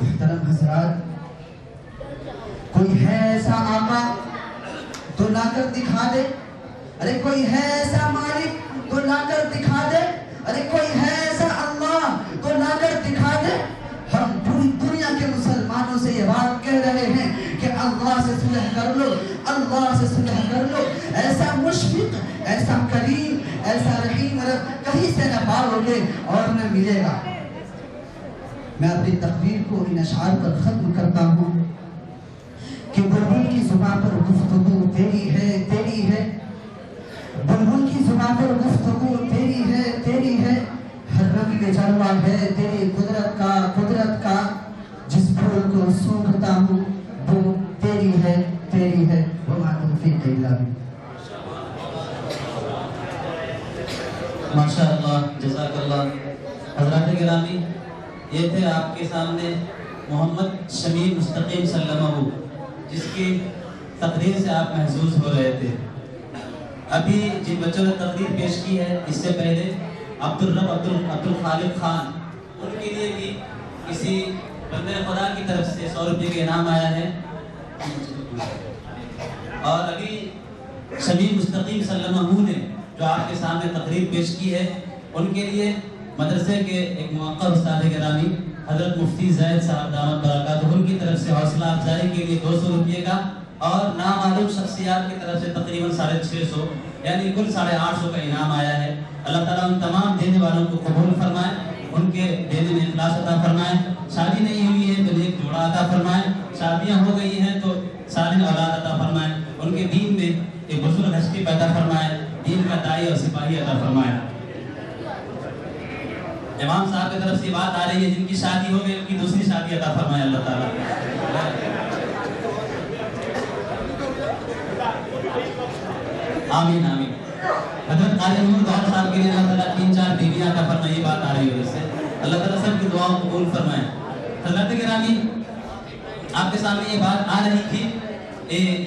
J: محترم حضرات، کوئی ہے ایسا آقا تو لا کر دکھا دے، ارے کوئی ہے ایسا مالک تو لا کر دکھا دے، ارے کوئی ہے ایسا اللہ تو لا کر دکھا دے۔ ہم پوری دنیا کے مسلمانوں سے یہ بات کہہ رہے ہیں کہ اللہ سے صلح کر لو، اللہ سے صلح کر لو، ایسا مشفق، ایسا کریم، ایسا رحیم رب کہیں سے نہ پاؤ گے اور نہ ملے گا۔ میں اپنی تقریر کو ان اشعار پر ختم کرتا ہوں کہ بلبل کی زبان پر گفتگو تیری ہے، تیری ہے، بلبل کی زبان پر گفتگو تیری ہے، تیری ہے، ہر رنگ میں جلوہ ہے تیری قدرت کا، قدرت کا، جس پھول کو سونگھتا ہوں وہ تیری ہے، تیری ہے، وما توفیق الا باللہ۔
B: ماشاءاللہ، جزاک اللہ۔ حضرات گرامی، یہ تھے آپ کے سامنے محمد شمیم مستقیم سلمہ، جس کی تقریر سے آپ محظوظ ہو رہے تھے۔ ابھی جن بچوں نے تقریر پیش کی ہے، اس سے پہلے عبدالرب عبد الخالق خان، ان کے لیے بھی کسی بندے خدا کی طرف سے 100 روپے کا انعام آیا ہے۔ اور ابھی شمیم مستقیم سلمہ نے جو آپ کے سامنے تقریر پیش کی ہے، ان کے لیے مدرسے کے ایک موقع استاد گرامی حضرت مفتی زید صاحب دامت برکاتہ ان کی طرف سے حوصلہ افزائی کے لیے 200 روپے کا، اور نامعلوم شخصیات کی طرف سے تقریباً 650، یعنی کل 850 کا انعام آیا ہے۔ اللہ تعالیٰ ان تمام دینے والوں کو قبول فرمائے، ان کے دینے میں اخلاص عطا فرمائے۔ شادی نہیں ہوئی ہے تو نیک جوڑا عطا فرمائے، شادیاں ہو گئی ہیں تو صالح اولاد عطا فرمائے، ان کے دین میں ایک بزرگ ہستی پیدا فرمائے، دین کا داعی اور سپاہی عطا فرمائے۔ امام صاحب کی طرف سے بات آ رہی ہے، جن کی شادی ہو گئی ان کی دوسری شادی عطا فرمائے اللہ تعالیٰ۔ آمین آمین۔ حضرت قاری نور گوہر صاحب کے لیے اللہ تعالیٰ 3-4 بیویاں عطا فرمائے، یہ بات آ رہی ہے اس سے، اللہ تعالیٰ سب کی دعاؤں کو قبول فرمائے۔ حضرت گرامی، آپ کے سامنے یہ بات آ رہی تھی،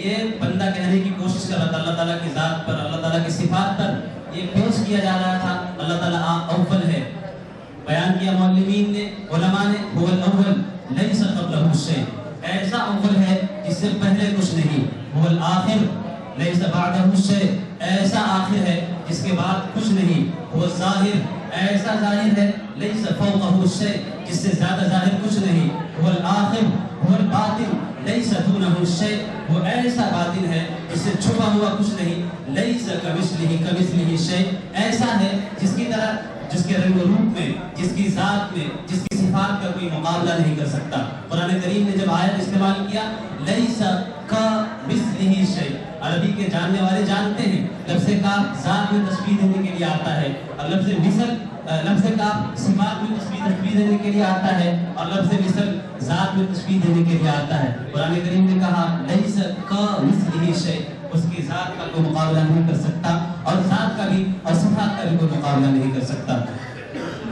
B: یہ بندہ کہنے کی کوشش کر رہا تھا اللہ تعالیٰ کی ذات پر، اللہ تعالیٰ کی صفات پر، یہ پیش کیا جا رہا تھا اللہ تعالیٰ اول ہے۔ بیان کیا معلمین نے، علماء نے، هو الاول لیس قبلہ شیء، ایسا اول ہے جس سے پہلے کچھ نہیں، هو الآخر لیس بعدہ شیء، ایسا آخر ہے جس کے بعد کچھ نہیں، هو الظاہر، ایسا ظاہر ہے، لیس فوقہ شیء، جس سے زیادہ ظاہر کچھ نہیں، هو الآخر، هو الباطن لیس دونہ شیء، وہ ایسا باطن ہے جس سے چھپا ہوا کچھ نہیں، لیس کمثلہ شیء، ایسا ہے جس کی طرح، جس کے رنگ و روپ میں، جس کی ذات میں، جس کی صفات کا کوئی مقابلہ نہیں کر سکتا۔ قرآن کریم نے جب آیت استعمال کیا لیس کمثلہ شیء، عربی کے جاننے والے جانتے ہیں لفظ کا ذات میں تشبیہ دینے کے لیے آتا ہے، اور لفظ مثل، لفظ کا صفات میں تشبیہ دینے کے لیے آتا ہے، اور لفظ مثل ذات میں تشبیہ دینے کے لیے آتا ہے۔ قرآن کریم نے کہا لیس کمثلہ شیء، اس کی ذات کا کوئی مقابلہ نہیں کر سکتا، اور ذات کا بھی اور صفات کا بھی کوئی مقابلہ نہیں کر سکتا۔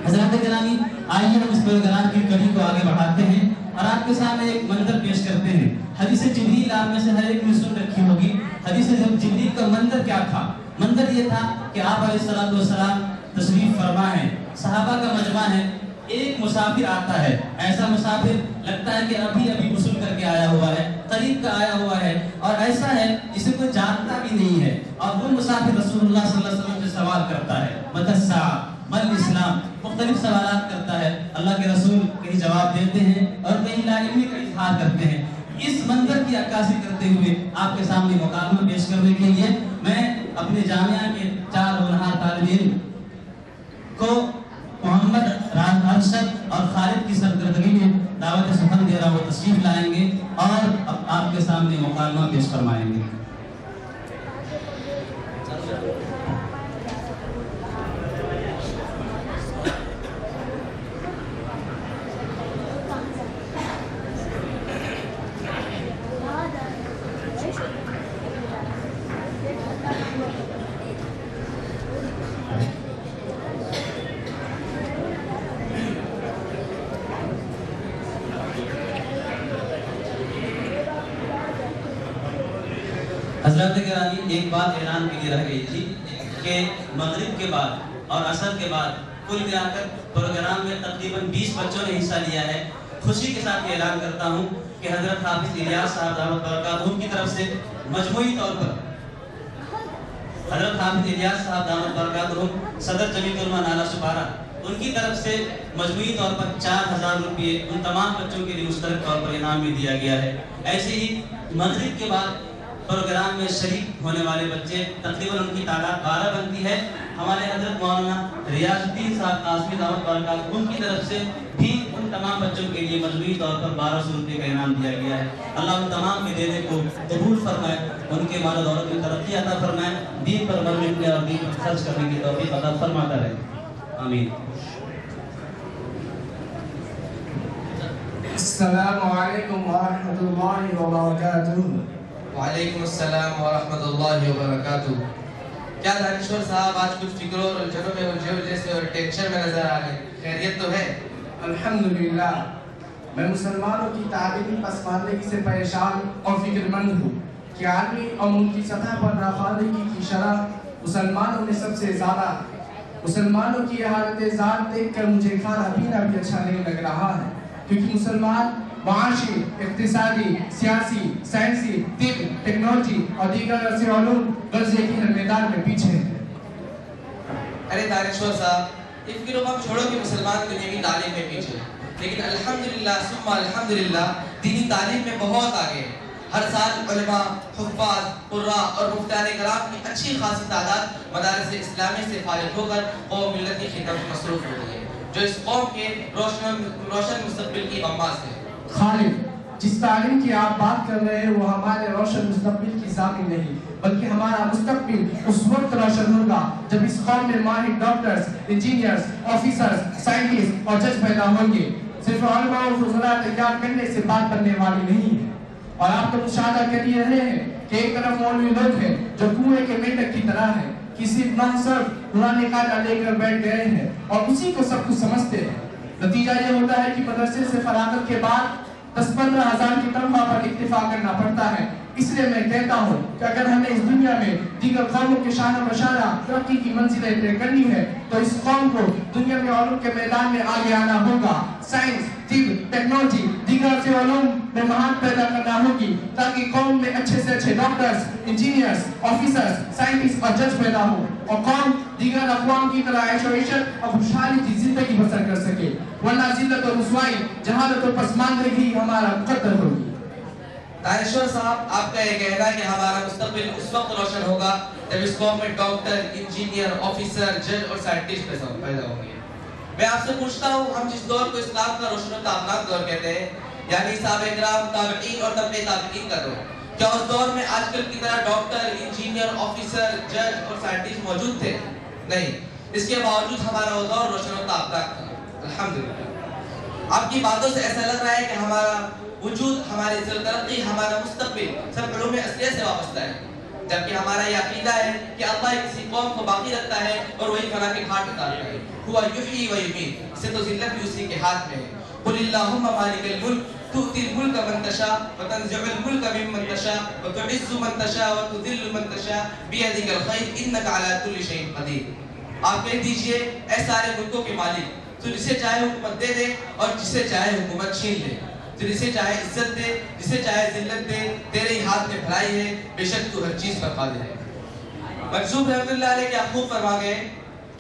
B: حضرات گرامی، آئیے ہم اس پروگرام کی کڑی کو آگے بڑھاتے ہیں اور آپ کے سامنے ایک منظر پیش کرتے ہیں۔ حدیث جبریل آپ میں سے ہر ایک نے سن رکھی ہوگی۔ حدیث جبریل کا منظر کیا تھا؟ منظر یہ تھا کہ آپ علیہ السلام تشریف فرما ہے، صحابہ کا مجمع ہے، ایک مسافر آتا ہے، ایسا مسافر لگتا ہے کہ ابھی ابھی غسل کر کے آیا ہوا ہے، قریب کا آیا ہوا ہے، اور ایسا ہے جسے کوئی جانتا بھی نہیں ہے، اور وہ مسافر رسول اللہ صلی اللہ علیہ وسلم سے سوال کرتا ہے، متی الساعہ، ما الاسلام، مختلف سوالات کرتا ہے۔ اللہ کے رسول کہیں جواب دیتے ہیں اور کہیں لا علمی کا اظہار کرتے ہیں۔ اس منظر کی عکاسی کرتے ہوئے آپ کے سامنے مکالمہ پیش کرنے کے لیے میں اپنے جامعہ کے 4 ہونہار طالب علم کو محمد ارشد اور خالد کی سرگردگی میں دعوت سخن دے رہا ہوں، وہ تشریف لائیں گے اور آپ کے سامنے مکالمہ پیش فرمائیں گے۔ حضرت گرامی، ایک بات اعلان کے لیے رہ گئی تھی کہ مغرب کے بعد اور عصر کے بعد کل ملا کر پروگرام میں تقریباً 20 بچوں نے حصہ لیا ہے۔ خوشی کے ساتھ یہ اعلان کرتا ہوں کہ حضرت حافظ الیاس صاحب دعوت برکاتہ کی طرف سے مجموعی طور پر حضرت حافظ الیاس صاحب دعوت برکاتہ صدر جمعیت علماء نالا سپارہ، ان کی طرف سے مجموعی طور پر 4000 روپئے ان تمام بچوں کے لیے مشترک طور پر انعام میں دیا گیا ہے۔ ایسے ہی مغرب کے بعد پروگرام میں شریک ہونے والے بچے تقریباً ان کی تعداد 12 بنتی ہے۔ ہمارے حضرت مولانا ریاض الدین صاحب قاسمی دعوت برکاتہ ان کی طرف سے بھی ان تمام بچوں کے لیے مجموعی طور پر 1200 روپئے کا انعام دیا گیا ہے۔ اللہ ان تمام کے دینے کو قبول فرمائے، ان کے مال و دولت میں ترقی عطا فرمائے، دین پر مرنے اور دین پر خرچ کرنے کی توفیق عطا فرماتا رہے، آمین۔
K: السلام علیکم ورحمۃ اللہ وبرکاتہ۔
L: وعلیکم السلام ورحمۃ اللہ وبرکاتہ۔ کیا دانشور صاحب آج کچھ فکر اور الجھنوں میں الجھے ہوئے سے اور ٹینشن میں نظر آ رہے ہیں؟ خیریت تو ہے؟
K: الحمدللہ، میں مسلمانوں کی تعلیمی پسماندگی سے پریشان اور فکر مند ہوں کہ عالمی اور ملکی سطح پر ناخواندگی کی شرح مسلمانوں میں سب سے زیادہ ہے۔ مسلمانوں کی حالت ذات دیکھ کر مجھے کھانا پینا بھی اچھا نہیں لگ رہا ہے، کیونکہ مسلمان معاشی، اقتصادی، سیاسی، سائنسی، طب، ٹیکنالوجی اور دیگر ایسے علوم غرض یقیناً میدان میں پیچھے ہیں۔
L: ارے دانشور صاحب، اس فکر کو چھوڑو کہ مسلمان دنیاوی تعلیم میں پیچھے، لیکن الحمدللہ ثم الحمدللہ دینی تعلیم میں بہت آگے ہیں۔ ہر سال علماء، حفاظ، قراء اور مفتیان کرام کی اچھی خاصی تعداد مدارس اسلامی سے فارغ ہو کر قوم ملت کی خدمت میں مصروف ہو رہی ہے، جو اس قوم کے روشن مستقبل کی غماز ہے۔
K: خالد، جس تعلیم کی آپ بات کر رہے ہیں وہ ہمارے روشن مستقبل کی ضامن نہیں، بلکہ ہمارا مستقبل اس وقت روشن ہوگا جب اس قوم میں ماہر ڈاکٹرز، انجینئرز، آفیسرز، سائنٹسٹ اور جج پیدا ہوں گے۔ صرف علماء و فضلاء تیار کرنے سے بات بننے والی نہیں ہے۔ اور آپ تو مشاہدہ کر ہی رہے ہیں کہ ایک طرف مولوی لوگ ہیں جو کنویں کے مینڈک کی طرح ہیں، کسی صرف قرآن قاعدہ لے کر بیٹھ گئے ہیں اور اسی کو سب کچھ سمجھتے ہیں۔ نتیجہ یہ ہوتا ہے کہ مدرسے سے فراغت کے بعد 10-15 ہزار کی تنخواہ پر اکتفا کرنا پڑتا ہے۔ اس لیے میں کہتا ہوں کہ اگر ہمیں اس دنیا میں دیگر قوموں کے شانہ بشانہ ترقی کی منزلیں طے کرنی ہے تو اس قوم کو دنیا میں علوم کے میدان میں آگے آنا ہوگا۔ سائنس، طب، ٹیکنالوجی، دیگر سے علوم میں مہارت پیدا کرنا ہوگی تاکہ قوم میں اچھے سے اچھے ڈاکٹرز، انجینئرز، آفیسرز، سائنٹسٹ اور جج پیدا ہو اور قوم دیگر اقوام کی طرح عیش و عشرت اور خوشحالی کی زندگی بسر کر سکے، ورنہ ذلت و رسوائی، جہالت و پسماندگی ہمارا مقدر ہوگی۔
L: دانشور صاحب، آپ کا یہ کہنا ہے کہ ہمارا مستقبل اس وقت روشن ہوگا جب اس قوم میں ڈاکٹر، انجینئر، آفیسر، جج اور سائنٹسٹ پیدا ہوں گے۔ میں آپ سے پوچھتا ہوں، ہم جس دور کو اسلام کا روشن و تابناک دور کہتے ہیں، یعنی صحابہ کرام، تابعین اور تبع تابعین کا دور، کیا اس دور میں آج کل کی طرح ڈاکٹر، انجینئر، آفیسر، جج اور سائنٹسٹ موجود تھے؟ نہیں۔ اس کے باوجود ہمارا وہ دور روشن و تابناک تھا، الحمدللہ۔ آپ کی باتوں سے ایسا لگ رہا ہے کہ ہمارا وجود، ہماری ترقی، ہمارا مستقبل سب علوم اصلیہ سے وابستہ ہے، جبکہ ہمارا یہ عقیدہ ہے کہ اللہ کسی قوم کو باقی رکھتا ہے اور وہی فنا کے گھاٹ اتارتا ہے۔ ہوا یحیی و یمیت، اسے تو ذلت بھی اسی کے ہاتھ میں ہے۔ قل اللہم مالک الملک تؤتی الملک من تشاء وتنزع الملک ممن تشاء وتعز من تشاء وتذل من تشاء بیدک الخیر انک علی کل شیء قدیر۔ آپ کہہ دیجئے، اے سارے ملکوں کے مالک، تو جسے چاہے حکومت دے دے اور جسے چاہے حکومت چھین لے، تو جسے چاہے عزت دے، جسے چاہے ذلت دے، تیرے ہی ہاتھ میں بھلائی ہے، بے شک تو ہر چیز پر قادر ہے۔ منصور رحمۃ اللہ علیہ کے خوب فرما گئے،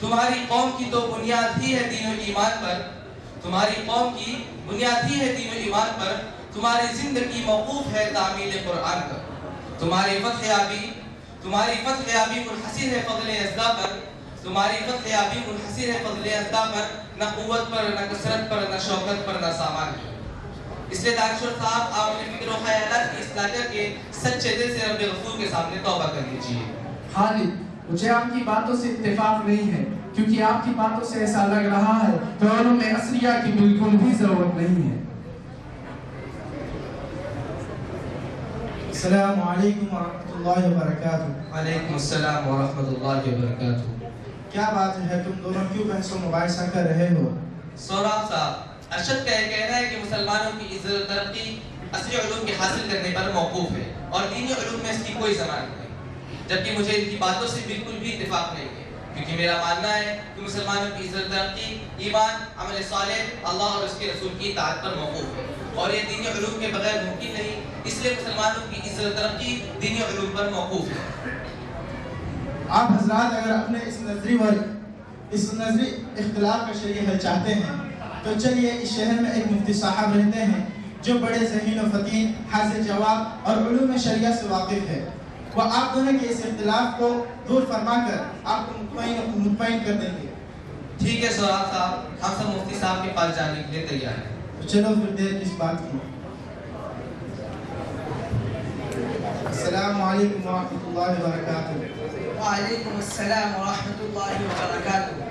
L: تمہاری قوم کی تو بنیاد ہی ہے دین و ایمان پر، تمہاری قوم کی بنیاد ہی ہے دین و ایمان پر، تمہاری زندگی موقوف ہے تعمیل قرآن پر، تمہاری فتح یابی منحصر ہے فضل ازدا پر، تمہاری فتح یابی منحصر ہے فضل ازدا پر، نہ قوت پر، نہ کثرت پر، نہ شوکت پر، نہ سامان پر۔ اس لیے دارشور صاحب آپ اپنے فکر و خیالات کی اصلاح کر کے سچے دل سے رب غفور کے سامنے توبہ کر لیجیے.
K: خالد، مجھے آپ کی باتوں سے اتفاق نہیں ہے، کیونکہ آپ کی باتوں سے ایسا لگ رہا ہے کہ علوم عصریہ کی بالکل بھی ضرورت نہیں ہے.
M: السلام علیکم ورحمۃ اللہ وبرکاتہ.
L: وعلیکم السلام ورحمۃ اللہ وبرکاتہ.
M: کیا بات ہے، تم دونوں کیوں بحث و مباحثہ کر رہے ہو؟
L: سہراب صاحب، ارشد کا یہ کہنا ہے کہ مسلمانوں کی عزت و ترقی عصری علوم کے حاصل کرنے پر موقوف ہے اور دینی علوم میں اس کی کوئی ضمانت نہیں، جبکہ مجھے ان کی باتوں سے بالکل بھی اتفاق نہیں ہے، کیونکہ میرا ماننا ہے کہ مسلمانوں کی عزت و ترقی ایمان، عمل صالح، اللہ اور اس کے رسول کی اطاعت پر موقوف ہے اور یہ دینی علوم کے بغیر ممکن نہیں. اس لیے مسلمانوں کی عزت و ترقی دینی علوم پر موقوف ہے.
M: آپ حضرات اگر اپنے اس نظری اختلاف کا شریک حل چاہتے ہیں تو چلیے، اس شہر میں ایک مفتی صاحب رہتے ہیں جو بڑے ذہین و فطین، حاضر جواب اور علوم شریعہ سے واقف ہے. وہ آپ دونوں کے اس اختلاف کو دور فرما کر آپ کو مطمئن کر دیں گے.
L: ٹھیک ہے سہراب صاحب، ہم سب مفتی صاحب کے پاس جانے کے لیے تیار ہیں.
M: تو چلو پھر دیر کس بات کی. السلام علیکم ورحمۃ اللہ وبرکاتہ.
G: وعلیکم السلام ورحمۃ اللہ وبرکاتہ.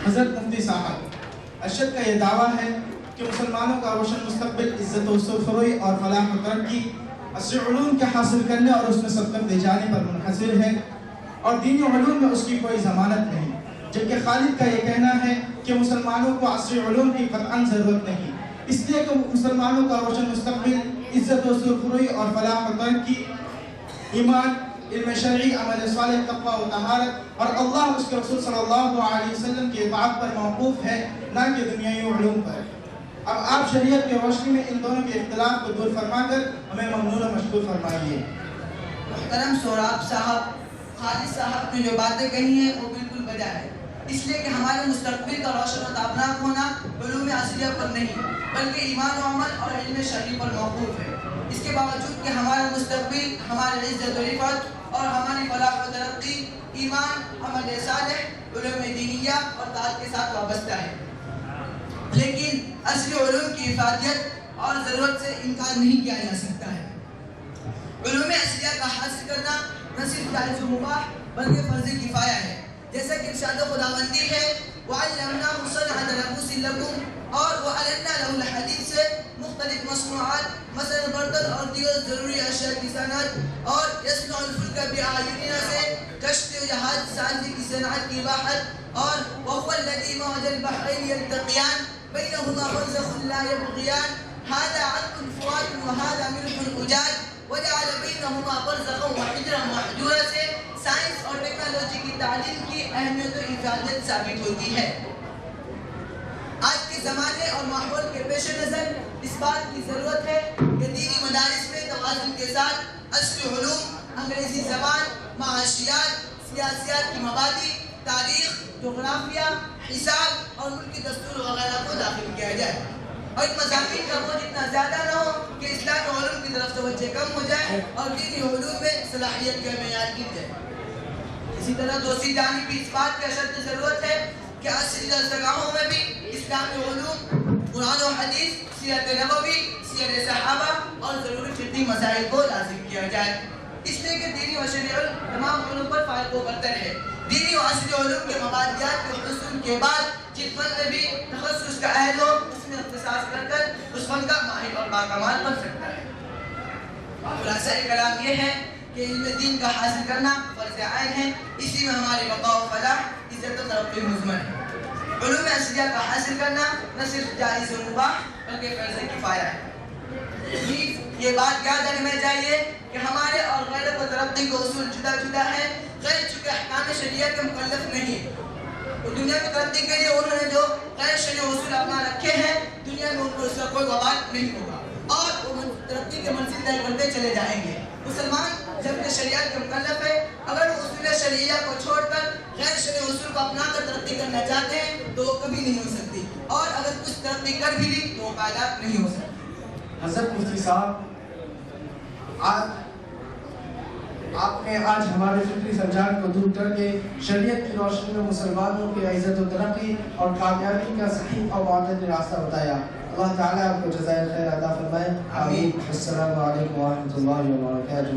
M: حضرت مفتی صاحب، ارشد کا یہ دعویٰ ہے کہ مسلمانوں کا روشن مستقبل عزت و سرفروئی اور فلاح و ترقی عصری علوم کے حاصل کرنے اور اس میں سبقت دے جانے پر منحصر ہے اور دینی علوم میں اس کی کوئی ضمانت نہیں، جبکہ خالد کا یہ کہنا ہے کہ مسلمانوں کو عصری علوم کی قطعاً ضرورت نہیں، اس لیے کہ مسلمانوں کا روشن مستقبل عزت و سرفروئی اور فلاح و ترقی ایمان، علم شرعی، عمل صالح، تقوی و طہارت اور اللہ اس کے رسول صلی اللہ علیہ وسلم کی اطاعت پر موقوف ہے، نہ کہ دنیاوی علوم پر. اب آپ شریعت کی روشنی میں ان دونوں کے اختلاف کو دور فرما کر ہمیں ممنون و مشکور فرمائیے.
G: محترم سہراب صاحب، خالد صاحب نے جو باتیں کہی ہیں وہ بالکل بجا ہے، اس لیے کہ ہمارے مستقبل کا روشن و تابناک ہونا علوم عصریہ پر نہیں بلکہ ایمان و عمل اور علم شرعی پر موقوف ہے. اس کے باوجود کہ ہمارا مستقبل، ہماری عزت و رفعت اور ہماری فلاح و ترقی ایمان، عمل صالح، علوم دینیہ اور طاعت کے ساتھ وابستہ ہے، لیکن عصری علوم کی افادیت اور ضرورت سے انکار نہیں کیا جا سکتا ہے. علوم عصریہ کا حاصل کرنا نہ صرف جائز و مباح بلکہ فرض کفایہ ہے، جیسا کہ ارشاد خداوندی ہے وَعَلَّمْنَاهُ صَنْعَةَ لَبُوسٍ لَكُمْ اور وَأَلَنَّا لَهُ الْحَدِيدَ سے مختلف مصنوعات مثلا برتن اور دیگر ضروری اشیاء کی صنعت اور یصنع الفلک بأعیننا سے کشتی و جہاز سازی کی صنعت کی اباحت اور وَهُوَ الَّذِي مَرَجَ الْبَحْرَيْنِ يَلْتَقِيَانِ بَيْنَهُمَا بَرْزَخٌ لَا يَبْغِيَانِ هَذَا عَذْبٌ فُرَاتٌ وَهَذَا مِلْحٌ أُجَاجٌ وَجَعَلَ بَيْنَهُمَا بَرْزَخًا وَحِجْرًا مَحْجُورًا سے سائنس اور ٹیکنالوجی کی تعلیم کی اہمیت و افادیت ثابت ہوتی ہے. آج کے زمانے اور ماحول کے پیش نظر اس بات کی ضرورت ہے کہ دینی مدارس میں توازن کے ساتھ عصری علوم، انگریزی زبان، معاشیات، سیاسیات کی مبادی، تاریخ، جغرافیہ، حساب اور ملکی دستور وغیرہ کو داخل کیا جائے اور ان مضامین کا بوجھ اتنا زیادہ نہ ہو کہ اسلامی علوم کی طرف توجہ کم ہو جائے اور دینی علوم میں صلاحیت کا معیار گر جائے. اسی طرح دوسری جانب بھی اس بات کی اشد ضرورت ہے کہ عصری درسگاہوں میں بھی اسلامی علوم، قرآن و حدیث، سیرت نبوی، سیر صحابہ اور ضروری فقہی مسائل کو لازم کیا جائے، اس لیے کہ دینی و شرعی علم تمام علوم پر فائق و برتر ہے. دینی و عصری علوم کے مبادیات کے حصول کے بعد جس فن میں بھی تخصص کا عہد ہو اس میں اختصاص کر کر اس فن کا ماہر اور باکمال بن سکتا ہے. خلاصہ کلام یہ ہے کہ علم دین کا حاصل کرنا فرض عین ہے، اسی میں ہماری بقا و فلاح، عزت و ترقی مضمن ہے. علوم عصریہ کا حاصل کرنا نہ صرف جائز و مباح بلکہ فرض کفایہ ہے. یہ بات یاد رکھنا چاہیے کہ ہمارے اور غیرت و ترقی کے اصول جدا جدا ہیں. غیر چونکہ احکام شریعت کے مکلف نہیں، دنیا میں ترقی کے لیے انہوں نے جو غیر شرعی اصول اپنا رکھے ہیں دنیا میں ان کو اس کا کوئی وبال نہیں ہوگا اور وہ ترقی کے منزل طے کرتے چلے جائیں گے. مسلمان جبکہ شریعت کے مکلف ہے، اگر وہ اصول شرعیہ کو چھوڑ کر غیر شرعی اصول کو اپنا کر ترقی کرنا چاہتے ہیں تو وہ کبھی نہیں ہو سکتی، اور اگر کچھ ترقی کر بھی لی تو وہ پائیدار نہیں ہو سکتی.
M: حضرت مفتی صاحب،
K: آپ نے آج ہمارے فکری سنجان کو دور کر کے شریعت کی روشنی میں مسلمانوں کی عزت و ترقی اور کامیابی کا صحیح اور معتدل راستہ بتایا. اللہ تعالیٰ آپ کو جزائے خیر عطا فرمائے. آمین. السلام علیکم ورحمۃ اللہ وبرکاتہ.